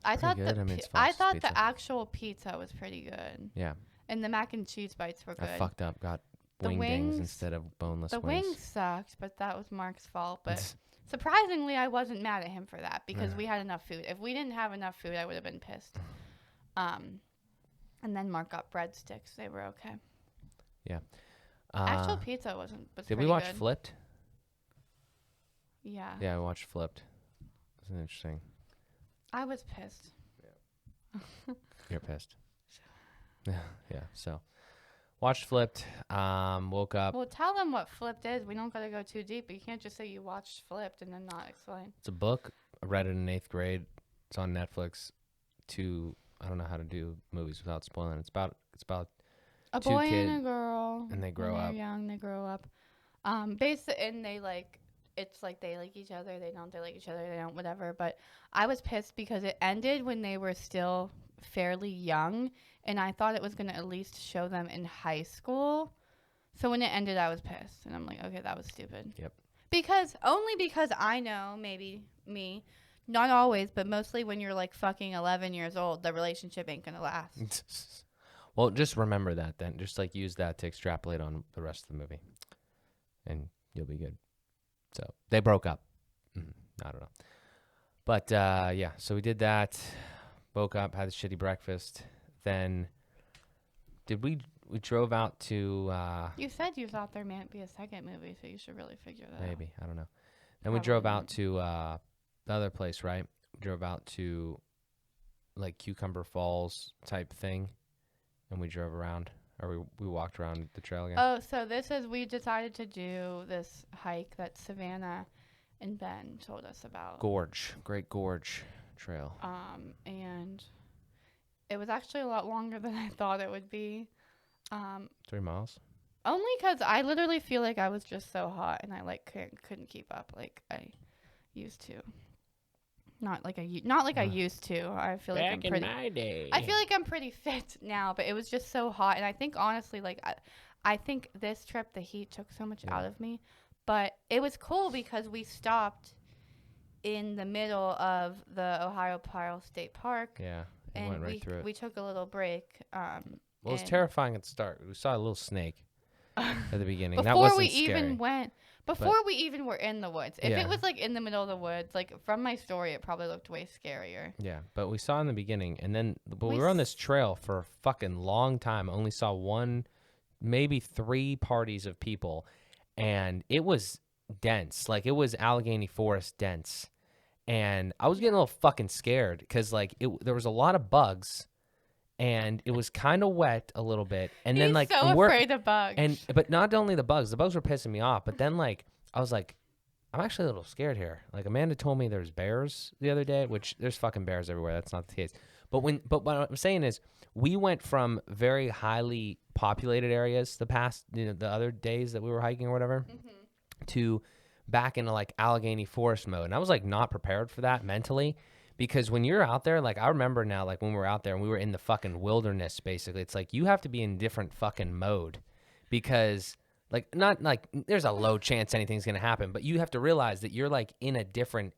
I thought the actual pizza was pretty good. Yeah. And the mac and cheese bites were good. I fucked up. Got The wings wings- instead of boneless The wings. wings sucked, but that was Mark's fault. But surprisingly, I wasn't mad at him for that because we had enough food. If we didn't have enough food, I would have been pissed. And then Mark got breadsticks. They were okay. Yeah. Actual pizza was Did we watch good. Flipped? Yeah. Yeah, I watched Flipped. It was interesting. I was pissed. You're pissed. Yeah. So, watched Flipped. Woke up. Well, tell them what Flipped is. We don't got to go too deep, but you can't just say you watched Flipped and then not explain. It's a book. I read it in 8th grade. It's on Netflix. I don't know how to do movies without spoiling. It's about a two boy kid, and a girl. and they grow when up. They're young. They grow up. And they like. It's like they like each other. They don't. They like each other. They don't. Whatever. But I was pissed because it ended when they were still fairly young, and I thought it was gonna at least show them in high school. So when it ended, I was pissed, and I'm like, okay, that was stupid. Yep. Because I know, maybe me, not always, but mostly when you're like fucking 11 years old, the relationship ain't gonna last. Well, just remember that then. Just like use that to extrapolate on the rest of the movie, and you'll be good. So they broke up. I don't know. But yeah, so we did that. Woke up, had a shitty breakfast. Then we drove out to You said you thought there might be a second movie, so you should really figure that out. maybe, I don't know. Then we drove out to the other place, right? We drove out to like Cucumber Falls type thing, and we drove around. Or we walked around the trail again? Oh, so we decided to do this hike that Savannah and Ben told us about. Great Gorge Trail. And it was actually a lot longer than I thought it would be. 3 miles? Only because I literally feel like I was just so hot and I like couldn't keep up like I used to. Not like I used to. I feel like I'm pretty. Back in my day. I feel like I'm pretty fit now, but it was just so hot, and I think honestly, like I think this trip the heat took so much out of me, but it was cool because we stopped in the middle of the Ohiopyle State Park. Yeah, and went right through it. We took a little break. Well, it was terrifying at the start. We saw a little snake at the beginning. Before that wasn't we scary. even went. Before we even were in the woods. If it was like in the middle of the woods, like from my story, it probably looked way scarier. Yeah, but we saw in the beginning, and then we were on this trail for a fucking long time. Only saw 1, maybe 3 parties of people, and it was dense. Like, it was Allegheny Forest dense. And I was getting a little fucking scared because, like, there was a lot of bugs. And it was kind of wet a little bit, and then like so afraid of bugs. But not only the bugs were pissing me off. But then like I was like, I'm actually a little scared here. Like Amanda told me there's bears the other day, which there's fucking bears everywhere. That's not the case. But what I'm saying is, we went from very highly populated areas the other days that we were hiking or whatever, to back into like Allegheny Forest mode, and I was like not prepared for that mentally. Because when you're out there, like I remember now, like when we were out there and we were in the fucking wilderness, basically, it's like you have to be in different fucking mode because like not like there's a low chance anything's going to happen, but you have to realize that you're like in a different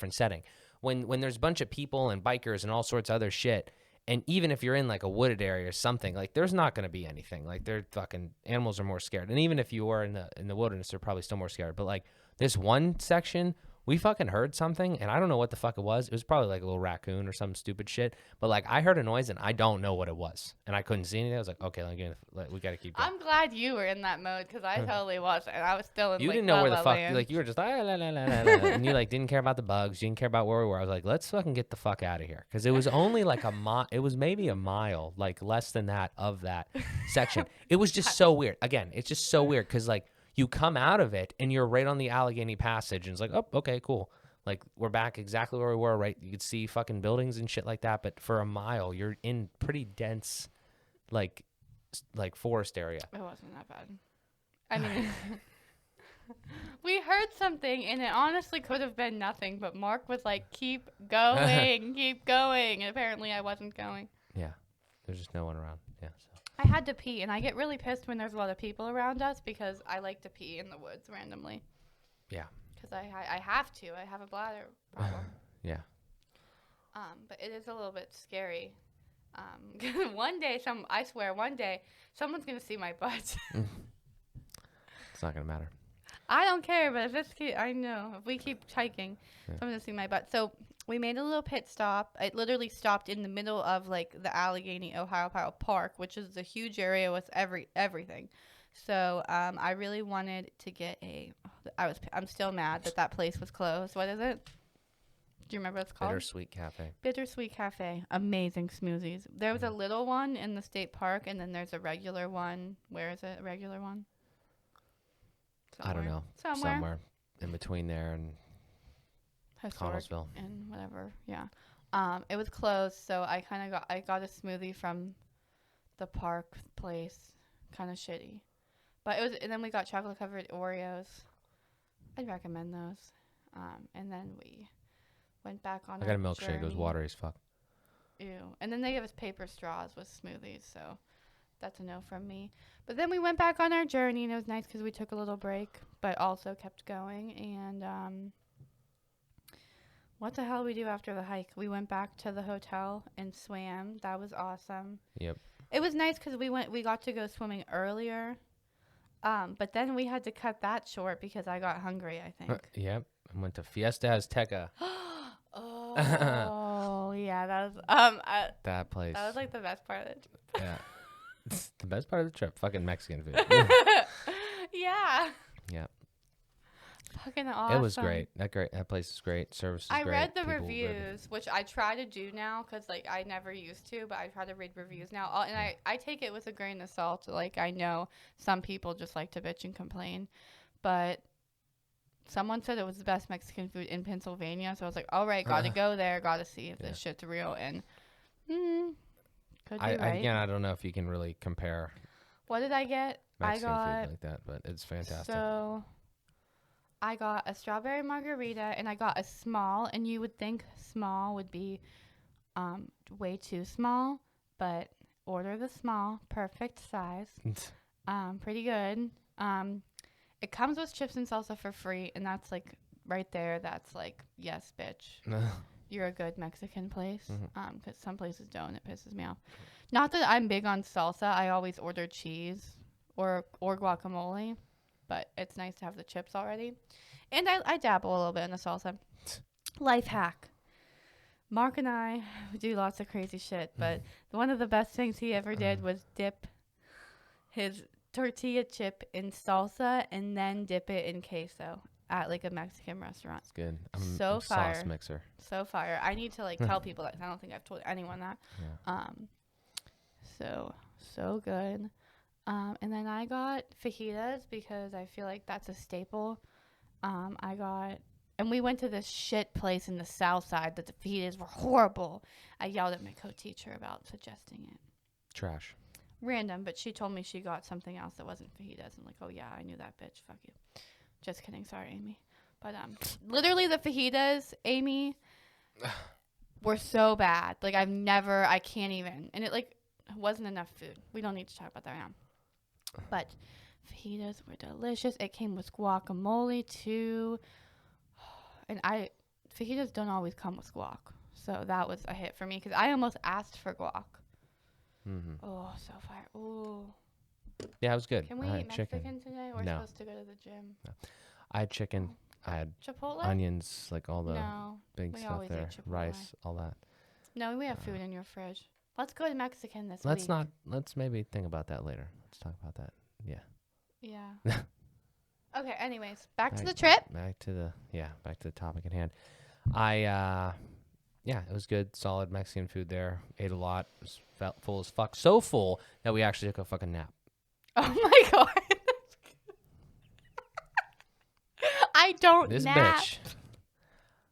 setting. When there's a bunch of people and bikers and all sorts of other shit, and even if you're in like a wooded area or something, like there's not going to be anything. Like they're fucking animals are more scared. And even if you were in the wilderness, they're probably still more scared. But like this one section, we fucking heard something, and I don't know what the fuck it was. It was probably like a little raccoon or some stupid shit. But like I heard a noise, and I don't know what it was, and I couldn't see anything. I was like, okay, we gotta keep going. I'm glad you were in that mode because I totally was, and I was still in. You like, didn't know where the fuck. land. Like you were just and you like didn't care about the bugs. You didn't care about where we were. I was like, let's fucking get the fuck out of here because it was only like it was maybe a mile, like less than that of that section. It was just so weird. Again, it's just so weird because like you come out of it and you're right on the Allegheny Passage, and it's like, oh, okay, cool. Like, we're back exactly where we were, right? You could see fucking buildings and shit like that, but for a mile, you're in pretty dense, like forest area. It wasn't that bad. I mean, we heard something, and it honestly could have been nothing, but Mark was like, keep going, keep going, and apparently I wasn't going. Yeah, there's just no one around. Yeah, so. I had to pee, and I get really pissed when there's a lot of people around us because I like to pee in the woods randomly. Yeah. Because I have to. I have a bladder problem. Yeah. But it is a little bit scary. One day, someone's going to see my butt. It's not going to matter. I don't care, but I know. If we keep hiking, someone's going to see my butt. So we made a little pit stop. It literally stopped in the middle of, like, the Allegheny Ohiopyle Park, which is a huge area with everything. So I really wanted to get I'm still mad that place was closed. What is it? Do you remember what it's called? Bittersweet Cafe. Bittersweet Cafe. Amazing smoothies. There was a little one in the state park, and then there's a regular one. Where is it? A regular one? I don't know. Somewhere in between there and Connellsville and whatever. Yeah. It was closed, so I got a smoothie from the park place. Kind of shitty. But and then we got chocolate covered Oreos. I'd recommend those. And then we went back on. I got a milkshake. It was watery as fuck. Ew. And then they gave us paper straws with smoothies, so that's a no from me. But then we went back on our journey, and it was nice because we took a little break, but also kept going. And what the hell did we do after the hike? We went back to the hotel and swam. That was awesome. Yep. It was nice because we got to go swimming earlier. But then we had to cut that short because I got hungry, I think. Yep. I went to Fiesta Azteca. Oh, yeah. That was that place. That was like the best part of the trip. Yeah. It's the best part of the trip. Fucking Mexican food. Yeah. Yeah. Fucking awesome. It was great. That place is great. Service is I great. read the People were good. reviews, which I try to do now because, like, I never used to, but I try to read reviews now. And I take it with a grain of salt. Like, I know some people just like to bitch and complain, but someone said it was the best Mexican food in Pennsylvania. So I was like, all right, got to go there. Got to see if this shit's real. And could be right. Again, I don't know if you can really compare What did I get? Mexican food like that, but it's fantastic. So I got a strawberry margarita, and I got a small, and you would think small would be way too small, but order the small, perfect size. Pretty good. It comes with chips and salsa for free, and that's like right there. That's like, yes, bitch. You're a good Mexican place. Because some places don't. It pisses me off. Not that I'm big on salsa. I always order cheese or guacamole, but it's nice to have the chips already. And I dabble a little bit in the salsa. Life hack. Mark and I do lots of crazy shit, but one of the best things he ever did was dip his tortilla chip in salsa and then dip it in queso at like a Mexican restaurant. It's good. I'm so fire. Sauce mixer. So fire. I need to like tell people that. I don't think I've told anyone that. Yeah. So good. And then I got fajitas because I feel like that's a staple. And we went to this shit place in the south side that the fajitas were horrible. I yelled at my co-teacher about suggesting it. Trash. Random, but she told me she got something else that wasn't fajitas. I'm like, oh yeah, I knew that bitch. Fuck you. Just kidding. Sorry, Amy. But literally the fajitas, Amy, were so bad. Like I can't even. And it like wasn't enough food. We don't need to talk about that right now. But fajitas were delicious. It came with guacamole too. And fajitas don't always come with guac. So that was a hit for me because I almost asked for guac. Oh, so fire. Oh. Yeah, it was good. Can we eat Mexican today? We're supposed to go to the gym. No. I had chicken. I had Chipotle? onions, like all the big stuff there. Rice, all that. No, we have food in your fridge. Let's go to Mexican this week. Let's maybe think about that later. Let's talk about that. Yeah. Yeah. Okay, anyways, back to the trip. Back to the topic at hand. It was good. Solid Mexican food there. Ate a lot. Felt full as fuck. So full that we actually took a fucking nap. Oh my god. I don't this nap. Bitch.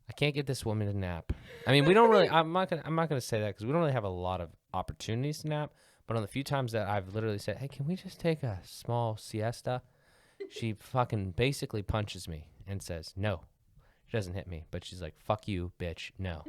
I can't get this woman to nap. I mean, we don't really. I'm not gonna say that because we don't really have a lot of opportunities to nap. But on the few times that I've literally said, "Hey, can we just take a small siesta?" She fucking basically punches me and says no. She doesn't hit me, but she's like, "Fuck you, bitch, no."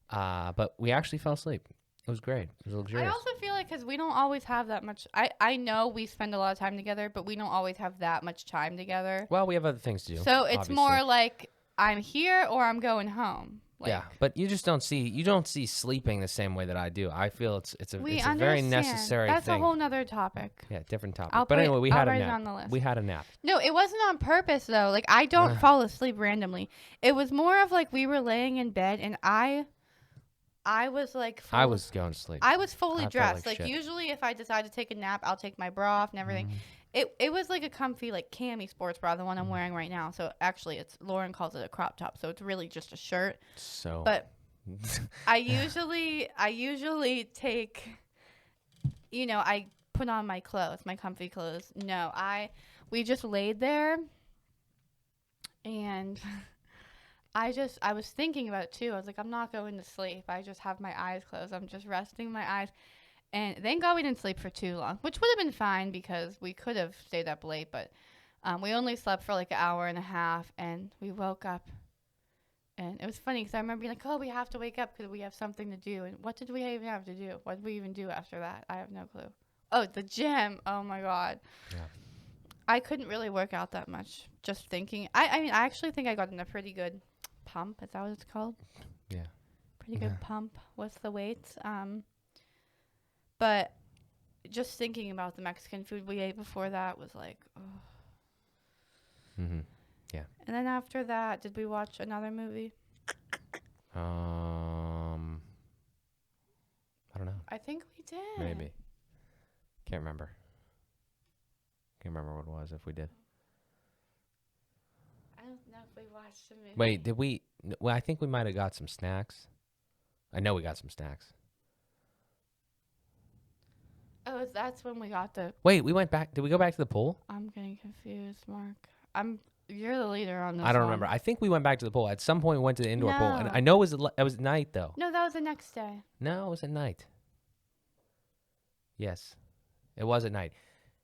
But we actually fell asleep. It was great. It was luxurious. I also feel like because we don't always have that much. I know we spend a lot of time together, but we don't always have that much time together. Well, we have other things to do. So it's more like I'm here or I'm going home. Like, yeah, but you just don't see sleeping the same way that I do. I feel it's a very necessary That's thing. a whole nother topic. Yeah, different topic. But anyway, we had a nap. On the list. We had a nap. No, it wasn't on purpose though. Like I don't fall asleep randomly. It was more of like we were laying in bed and I was like I was going to sleep. I was fully dressed. Like usually if I decide to take a nap, I'll take my bra off and everything. It was like a comfy like cami sports bra, the one I'm wearing right now. So actually Lauren calls it a crop top, so it's really just a shirt. But I usually take, I put on my clothes, my comfy clothes. No, we just laid there and I was thinking about it too. I was like, I'm not going to sleep. I just have my eyes closed. I'm just resting my eyes. And thank God we didn't sleep for too long, which would have been fine because we could have stayed up late. But we only slept for like an hour and a half and we woke up. And it was funny because I remember being like, oh, we have to wake up because we have something to do. And what did we even have to do? What did we even do after that? I have no clue. Oh, the gym. Oh, my God. Yeah. I couldn't really work out that much just thinking. I mean, I actually think I got in a pretty good pump. Is that what it's called? Yeah. Pretty good pump with the weights. But just thinking about the Mexican food we ate before that was like, oh. Mm-hmm. Yeah. And then after that, did we watch another movie? I don't know. I think we did. Maybe. Can't remember. Can't remember what it was if we did. if we watched the movie. Wait, did we? Well, I think we might have got some snacks. I know we got some snacks. Oh, that's when we got the. Wait, we went back. Did we go back to the pool? I'm getting confused, Mark. You're the leader on this. I don't one. remember. I think we went back to the pool. At some point, we went to the indoor pool. And No. I know it was at night, though. No, that was the next day. No, it was at night. Yes, it was at night.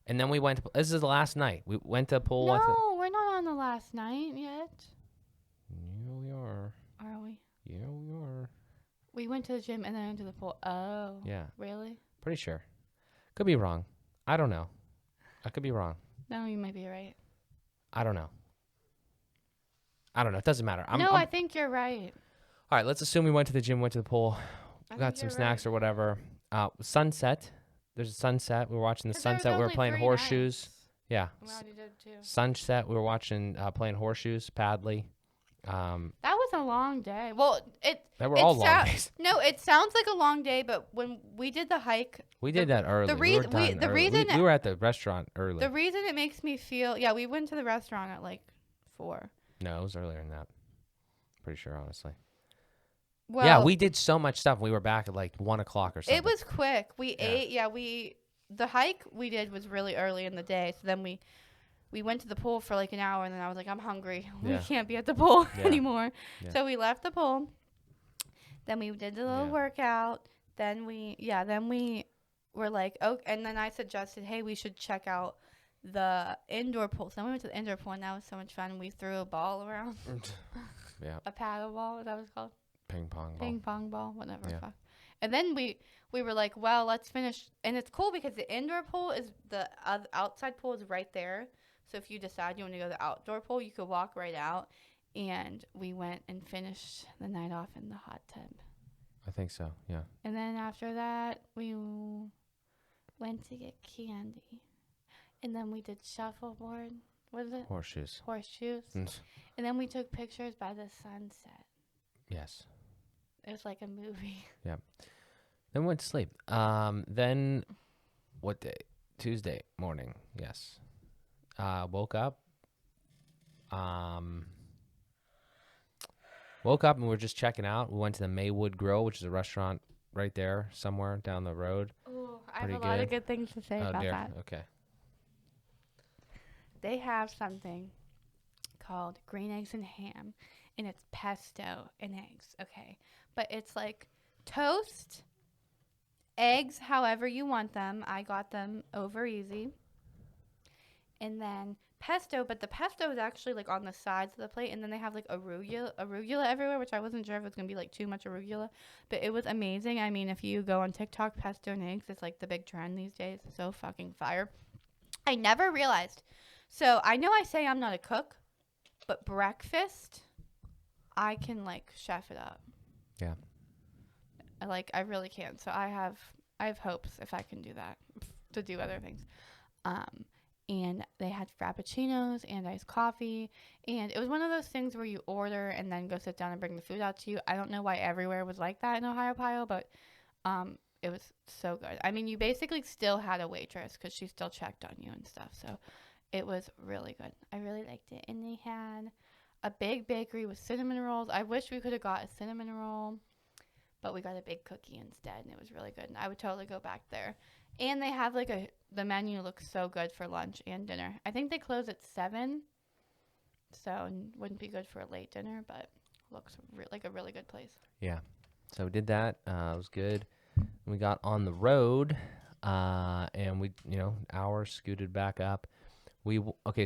And then we went. This is the last night. We went to the pool. No, we're not on the last night yet. Yeah, we are. Are we? Yeah, we are. We went to the gym and then into the pool. Oh. Yeah. Really? Pretty sure. Could be wrong. I don't know. I could be wrong. No, you might be right. I don't know. It doesn't matter. I think you're right. All right, let's assume we went to the gym, went to the pool, I got think some you're snacks right. or whatever. Sunset. There's a sunset. We were watching the 'Cause there was sunset. We were only playing 3 horseshoes. nights. Yeah. We already did too. Sunset. We were watching, playing horseshoes, Padley. That was a long day. Well, They were all long days. No, it sounds like a long day, but when we did the hike, We did that early. We were done the early. reason we were at the restaurant early. the reason it makes me feel we went to the restaurant at like 4. No, it was earlier than that. Pretty sure, honestly. Well, Yeah, we did so much stuff. We were back at like 1 o'clock or something. It was quick. We Yeah. ate. Yeah, the hike we did was really early in the day. So then we went to the pool for like an hour, and then I was like, I'm hungry. We Yeah. can't be at the pool Yeah. anymore. Yeah. So we left the pool. Then we did the little Yeah. workout. Then we were like, oh, and then I suggested, hey, we should check out the indoor pool. So then we went to the indoor pool, and that was so much fun. We threw a ball around. Yeah. A paddle ball, is that what it's called? Ping pong ball. Ping pong ball, whatever. Yeah. Fuck. And then we were like, well, let's finish. And it's cool because the indoor pool is the outside pool is right there. So if you decide you want to go to the outdoor pool, you could walk right out. And we went and finished the night off in the hot tub. I think so, yeah. And then after that, we went to get candy. And then we did shuffleboard. What is it? Horseshoes. Horseshoes. And then we took pictures by the sunset. Yes. It was like a movie. Yeah. Then went to sleep. Then what day? Tuesday morning. Yes. Woke up. Woke up and we were just checking out. We went to the Maywood Grill, which is a restaurant right there somewhere down the road. Oh, I have Pretty a lot of good. good things to say Oh about dear. that. Okay. They have something called green eggs and ham, and it's pesto and eggs, okay? But it's like toast, eggs however you want them. I got them over easy. And then pesto, but the pesto is actually like on the sides of the plate, and then they have like arugula everywhere, which I wasn't sure if it was going to be like too much arugula, but it was amazing. I mean, if you go on TikTok, pesto and eggs, it's like the big trend these days. It's so fucking fire. I never realized. So I know I say I'm not a cook, but breakfast, I can like chef it up. Yeah. I really can. So I have hopes if I can do that to do other things. And they had frappuccinos and iced coffee, and it was one of those things where you order and then go sit down and bring the food out to you. I don't know why everywhere was like that in Ohiopyle, but it was so good. I mean, you basically still had a waitress because she still checked on you and stuff. So it was really good. I really liked it. And they had a big bakery with cinnamon rolls. I wish we could have got a cinnamon roll, but we got a big cookie instead, and it was really good. And I would totally go back there. And they have the menu looks so good for lunch and dinner. I think they close at 7, so wouldn't be good for a late dinner, but looks like a really good place. Yeah. So we did that. It was good. We got on the road, and we, hours scooted back up.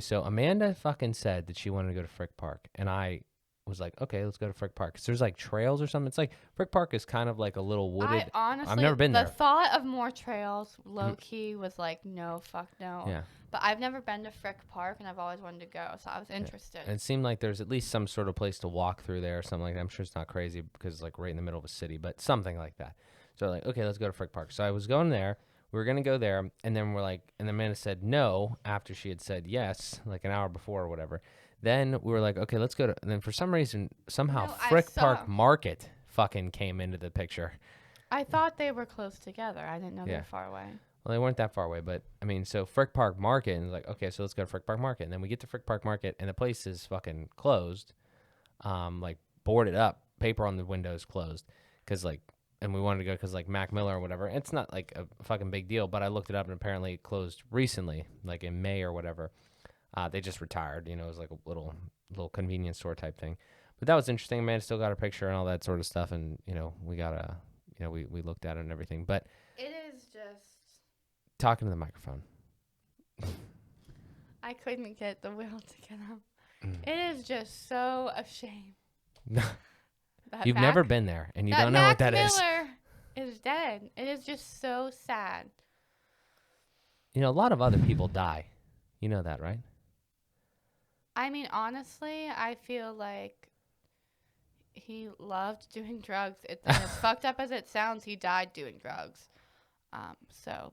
So Amanda fucking said that she wanted to go to Frick Park, and I was like, okay, let's go to Frick Park. 'Cause there's like trails or something. It's like Frick Park is kind of like a little wooded. I honestly, I've never been the there. thought of more trails, low key, was like, no, fuck no. Yeah. But I've never been to Frick Park, and I've always wanted to go, so I was interested. And it seemed like there's at least some sort of place to walk through there or something like that. I'm sure it's not crazy because it's like right in the middle of a city, but something like that. So like, okay, let's go to Frick Park. So I was going there. We were going to go there, and then and then Amanda said no after she had said yes, like an hour before or whatever. Then we were like, okay, let's go to, and then for some reason, somehow No, I Frick saw- Park Market fucking came into the picture. I thought they were close together. I didn't know they Yeah. were far away. Well, they weren't that far away, but I mean, so Frick Park Market, and like, okay, so let's go to Frick Park Market. And then we get to Frick Park Market, and the place is fucking closed, like boarded up, paper on the windows closed, because like, and we wanted to go because like Mac Miller or whatever. It's not like a fucking big deal, but I looked it up and apparently it closed recently, like in May or whatever. They just retired, you know, it was like a little convenience store type thing. But that was interesting. Man, still got a picture and all that sort of stuff, and you know, we got a, you know, we looked at it and everything, but. It is just. Talking to the microphone. I couldn't get the will to get up. It is just so a shame. You've never been there, and you don't know what that is. Mac Miller is dead. It is just so sad. You know, a lot of other people die. You know that, right? I mean, honestly, I feel like he loved doing drugs. And as fucked up as it sounds, he died doing drugs.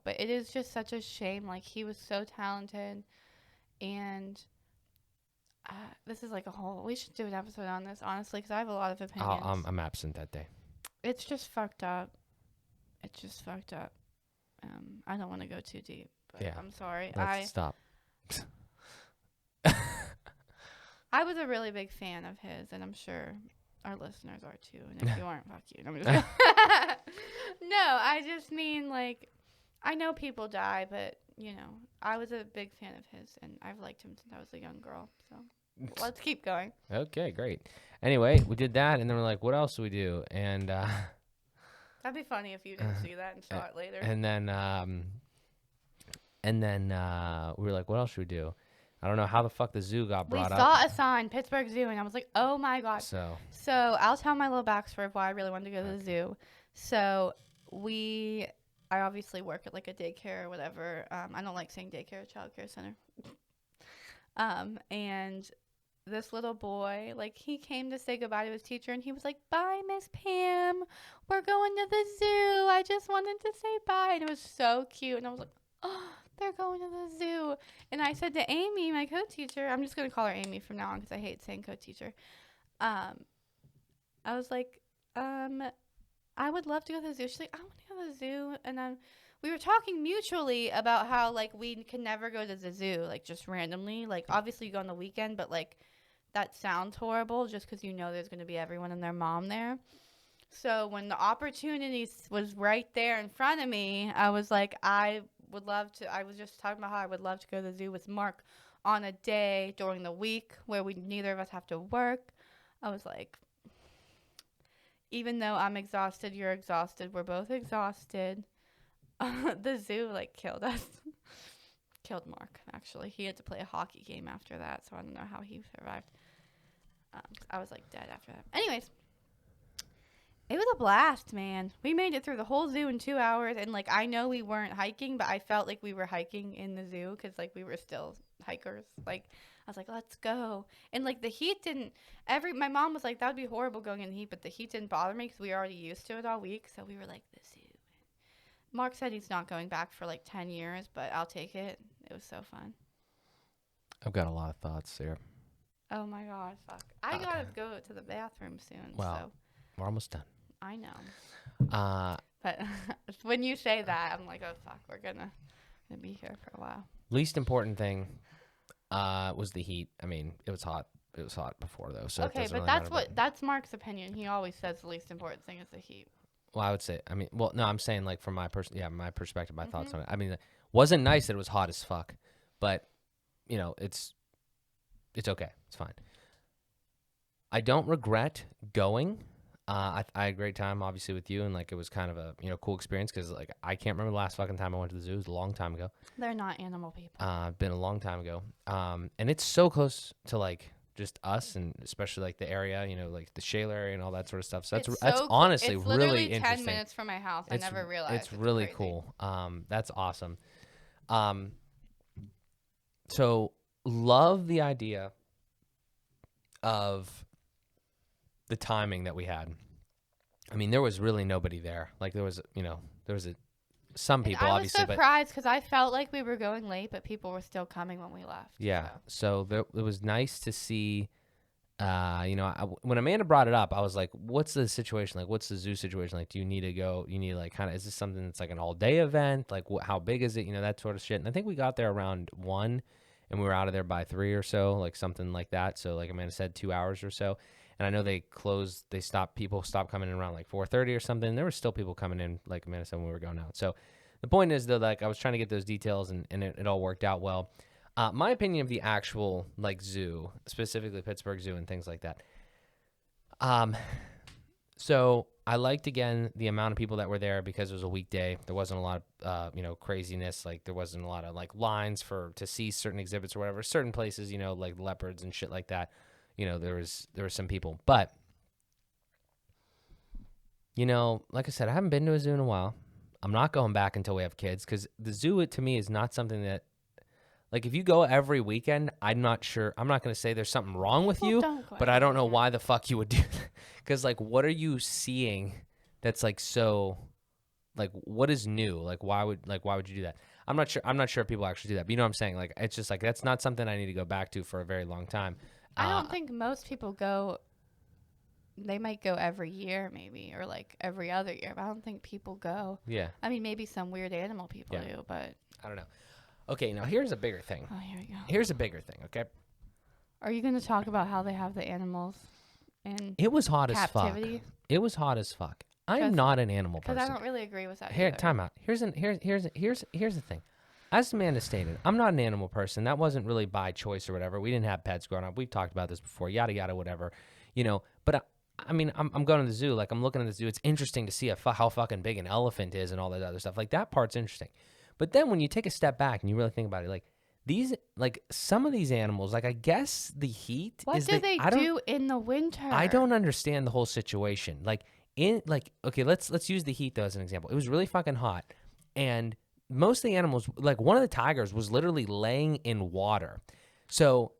But it is just such a shame. Like, he was so talented, and this is like we should do an episode on this, honestly, because I have a lot of opinions. I'm absent that day. It's just fucked up. It's just fucked up. I don't want to go too deep, but yeah, I'm sorry. Let's stop. I was a really big fan of his, and I'm sure our listeners are too. And if you aren't, fuck you. I'm just No, I just mean, like, I know people die, but, you know, I was a big fan of his, and I've liked him since I was a young girl. So let's keep going. Okay, great. Anyway, we did that, and then we're like, what else do we do? And that'd be funny if you didn't see that and saw it later. And then we were like, what else should we do? I don't know how the fuck the zoo got brought up. We saw a sign, Pittsburgh Zoo, and I was like, oh my God. So I'll tell my little backstory of why I really wanted to go to the zoo. So I obviously work at like a daycare or whatever. I don't like saying daycare, childcare center. And this little boy, like, he came to say goodbye to his teacher, and he was like, bye, Miss Pam. We're going to the zoo. I just wanted to say bye. And it was so cute. And I was like, oh, they're going to the zoo. And I said to Amy, my co-teacher, I'm just going to call her Amy from now on because I hate saying co-teacher. I was like, I would love to go to the zoo. She's like, I want to go to the zoo. And we were talking mutually about how, like, we can never go to the zoo, like, just randomly. Like, obviously you go on the weekend, but, like, that sounds horrible just because you know there's going to be everyone and their mom there. So when the opportunity was right there in front of me, I was like, I was just talking about how I would love to go to the zoo with Mark on a day during the week where neither of us have to work. I was like, even though I'm exhausted, you're exhausted, we're both exhausted. The zoo, like, killed us. Killed Mark, actually. He had to play a hockey game after that, so I don't know how he survived. I was, like, dead after that. Anyways, it was a blast, man. We made it through the whole zoo in 2 hours, and, like, I know we weren't hiking, but I felt like we were hiking in the zoo because, like, we were still hikers. Like, I was like, let's go. And, like, the heat didn't my mom was like, that would be horrible going in the heat, but the heat didn't bother me because we were already used to it all week. So we were like, the zoo. Mark said he's not going back for like 10 years, but I'll take it. It was so fun. I've got a lot of thoughts here. Oh my God, fuck. I gotta go to the bathroom soon. Well, so. We're almost done. I know. But when you say that, I'm like, oh fuck, we're gonna be here for a while. Least important thing was the heat. I mean, it was hot. It was hot before though. So okay, but really that's Mark's opinion. He always says the least important thing is the heat. Well, I would say, no, I'm saying, like, from my perspective, my thoughts on it. I mean, it wasn't nice that it was hot as fuck, but, you know, it's okay. It's fine. I don't regret going. I had a great time, obviously, with you, and, like, it was kind of a, you know, cool experience because, like, I can't remember the last fucking time I went to the zoo. It was a long time ago. They're not animal people. Been a long time ago. And it's so close to, like, just us, and especially like the area, you know, like the Shale area and all that sort of stuff. So that's honestly it's really interesting. 10 minutes from my house. I never realized. It's really crazy. Cool. That's awesome. So love the idea of the timing that we had. I mean, there was really nobody there. Like there was some people, obviously. I was surprised because I felt like we were going late, but people were still coming when we left. Yeah. So it was nice to see when Amanda brought it up, I was like, what's the situation? Like, what's the zoo situation? Like, do you need to go? You need like kind of, is this something that's like an all day event? Like, how big is it? That sort of shit. And I think we got there around 1 and we were out of there by 3 or so, like something like that. So like Amanda said, 2 hours or so. And I know people stopped coming in around like 4:30 or something. There were still people coming in, like Amanda said, when we were going out. So the point is though, like I was trying to get those details and it all worked out well. My opinion of the actual like zoo, specifically Pittsburgh Zoo and things like that. So I liked again the amount of people that were there because it was a weekday. There wasn't a lot of craziness. Like there wasn't a lot of like lines to see certain exhibits or whatever. Certain places, like leopards and shit like that. There was some people, but like I said, I haven't been to a zoo in a while. I'm not going back until we have kids because the zoo to me is not something that. Like, if you go every weekend, I'm not sure. I'm not going to say there's something wrong with you, but I don't know why the fuck you would do that. Because, like, what are you seeing that's, like, so, like, what is new? Like, why would you do that? I'm not sure if people actually do that. But you know what I'm saying? Like, it's just, like, that's not something I need to go back to for a very long time. I don't think most people go. They might go every year, maybe, or, like, every other year. But I don't think people go. Yeah. I mean, maybe some weird animal people do, but. I don't know. Okay, now here's a bigger thing. Oh, here we go. Here's a bigger thing, okay? Are you going to talk about how they have the animals in It was hot captivity? as fuck. It was hot as fuck. I'm not an animal person. Because I don't really agree with that. Here, time out. Here's the thing. As Amanda stated, I'm not an animal person. That wasn't really by choice or whatever. We didn't have pets growing up. We've talked about this before. Yada yada, whatever. But I mean, I'm going to the zoo. Like I'm looking at the zoo. It's interesting to see how fucking big an elephant is and all that other stuff. Like that part's interesting. But then when you take a step back and you really think about it, like some of these animals, like I guess the heat. What do they do in the winter? I don't understand the whole situation. Okay, let's use the heat though as an example. It was really fucking hot, and most of the animals, like one of the tigers, was literally laying in water. So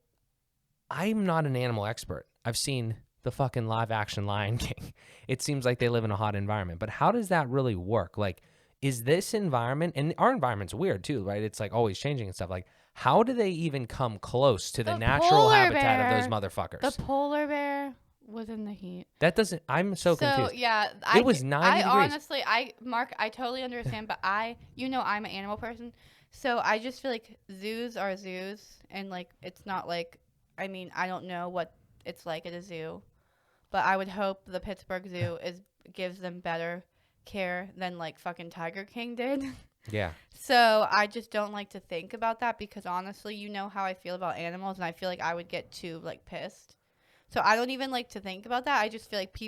I'm not an animal expert. I've seen the fucking live action Lion King. It seems like they live in a hot environment, but how does that really work? Like. Is this environment, and our environment's weird too, right? It's like always changing and stuff. Like, how do they even come close to the natural habitat of those motherfuckers? The polar bear was in the heat. That doesn't, I'm so confused. So, yeah. It was 90 degrees. Honestly, Mark, I totally understand, but I'm an animal person. So I just feel like zoos are zoos, and like, it's not like, I mean, I don't know what it's like at a zoo, but I would hope the Pittsburgh Zoo gives them better care than like fucking Tiger King did. Yeah. So I just don't like to think about that because honestly, you know how I feel about animals, and I feel like I would get too like pissed. So I don't even like to think about that. I just feel like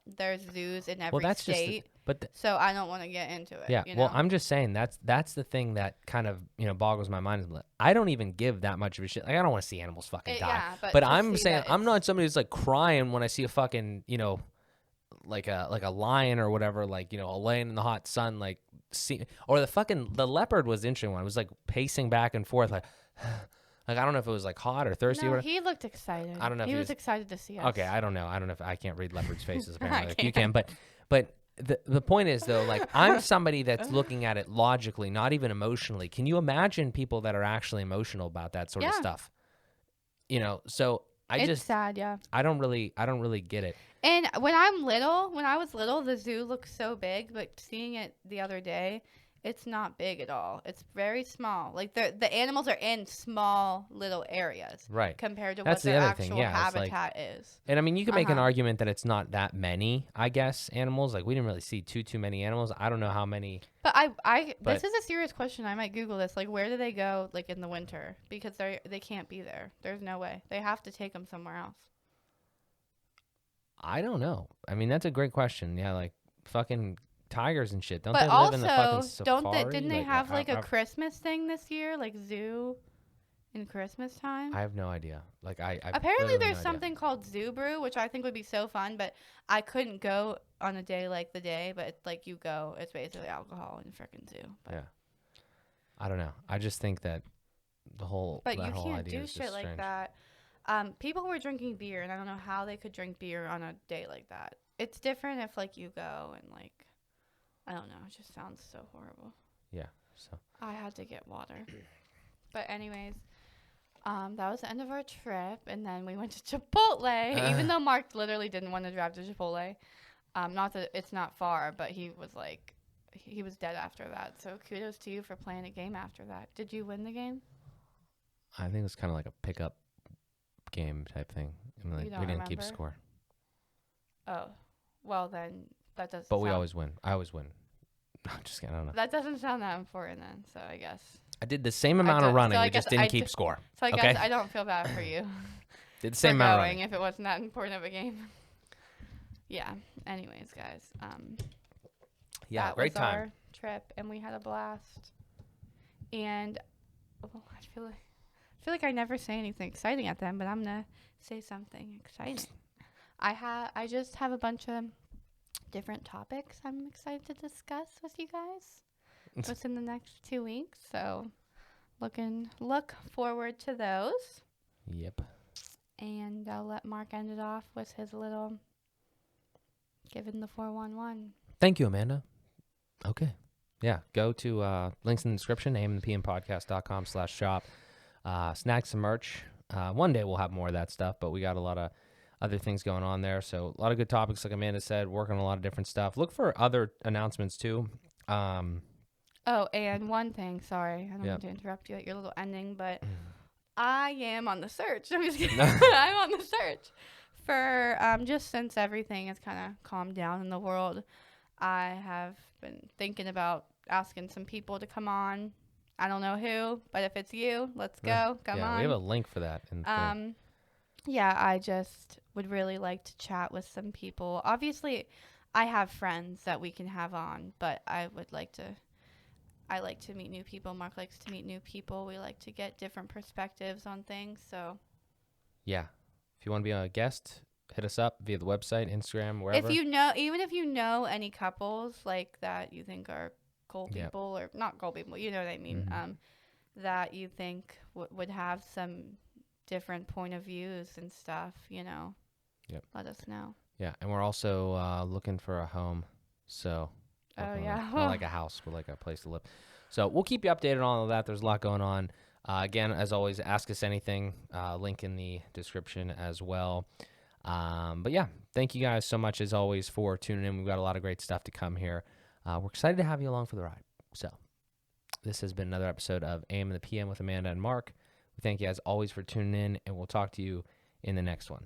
there's zoos in every state. So I don't want to get into it. Yeah. Well, I'm just saying that's the thing that kind of boggles my mind. I don't even give that much of a shit. Like I don't want to see animals fucking die. Yeah, but I'm saying I'm not somebody who's like crying when I see a fucking like a lion or whatever, like laying in the hot sun, like or the leopard was the interesting one. It was like pacing back and forth, like I don't know if it was like hot or thirsty. No, or he looked excited. I don't know. He was excited to see us. Okay, I don't know if I can't read leopards' faces. Apparently, like you can, but the point is though, like I'm somebody that's looking at it logically, not even emotionally. Can you imagine people that are actually emotional about that sort of stuff? So it's just sad. Yeah, I don't really get it. And when I was little, the zoo looked so big, but seeing it the other day, it's not big at all. It's very small. Like the animals are in small little areas, right? Compared to That's what their the actual habitat is. And I mean, you can make an argument that it's not that many. I guess animals. Like we didn't really see too many animals. I don't know how many. But this is a serious question. I might Google this. Like, where do they go? Like in the winter because they can't be there. There's no way. They have to take them somewhere else. I don't know. I mean, that's a great question. Yeah, like fucking tigers and shit. Don't they live in the fucking safari? Didn't they have like a Christmas thing this year, like zoo in Christmas time? I have no idea. Like I apparently there's something called Zoo Brew, which I think would be so fun, but I couldn't go on a day like the day. But it's like you go, it's basically alcohol in a freaking zoo. But. Yeah, I don't know. I just think that the whole but that you whole can't idea do is shit just like strange. that. People were drinking beer, and I don't know how they could drink beer on a day like that. It's different if, like, you go and, like, I don't know. It just sounds so horrible. Yeah, so. I had to get water. But anyways, That was the end of our trip, and then we went to Chipotle. Even though Mark literally didn't want to drive to Chipotle, not that it's not far, but he was like, he was dead after that. So kudos to you for playing a game after that. Did you win the game? I think it was kind of like a pickup game type thing. I mean, You like, we don't didn't keep remember? score, Oh, well then that doesn't. but we sound, always win. I always win. No, I'm just kidding. I don't know. That doesn't sound that important then. So I guess. I did the same amount of running. So I We just guess didn't keep score. So I Okay? guess I don't feel bad for you Did the for same amount of going running. if it wasn't that important of a game. Yeah. Anyways, guys. Yeah, That great was time. our trip, and we had a blast. And I feel like I never say anything exciting at them, but I'm gonna say something exciting. I just have a bunch of different topics I'm excited to discuss with you guys within the next 2 weeks. So look forward to those. Yep. And I'll let Mark end it off with his little giving the 411. Thank you, Amanda. Okay. Yeah, go to links in the description, amandthepmpodcast.com/shop. Snag some merch. One day we'll have more of that stuff, but we got a lot of other things going on there. So a lot of good topics, like Amanda said, working on a lot of different stuff. Look for other announcements too. Oh, and one thing, sorry, I don't mean to interrupt you at your little ending, but I am on the search. I'm just kidding. I'm on the search for just since everything has kind of calmed down in the world. I have been thinking about asking some people to come on. I don't know who, but if it's you, let's go. Come on. We have a link for that. Yeah, I just would really like to chat with some people. Obviously, I have friends that we can have on, but I like to meet new people. Mark likes to meet new people. We like to get different perspectives on things. So, yeah, if you want to be a guest, hit us up via the website, Instagram, wherever. even if you know any couples like that you think are cool people or not cool people, you know what I mean, that you think would have some different point of views and stuff, let us know. Yeah, and we're also looking for a home, so not like a house, but like a place to live. So we'll keep you updated on all of that. There's a lot going on. Again, as always, ask us anything. Link in the description as well. But yeah, thank you guys so much as always for tuning in. We've got a lot of great stuff to come here. We're excited to have you along for the ride. So this has been another episode of AM and the PM with Amanda and Mark. We thank you as always for tuning in, and we'll talk to you in the next one.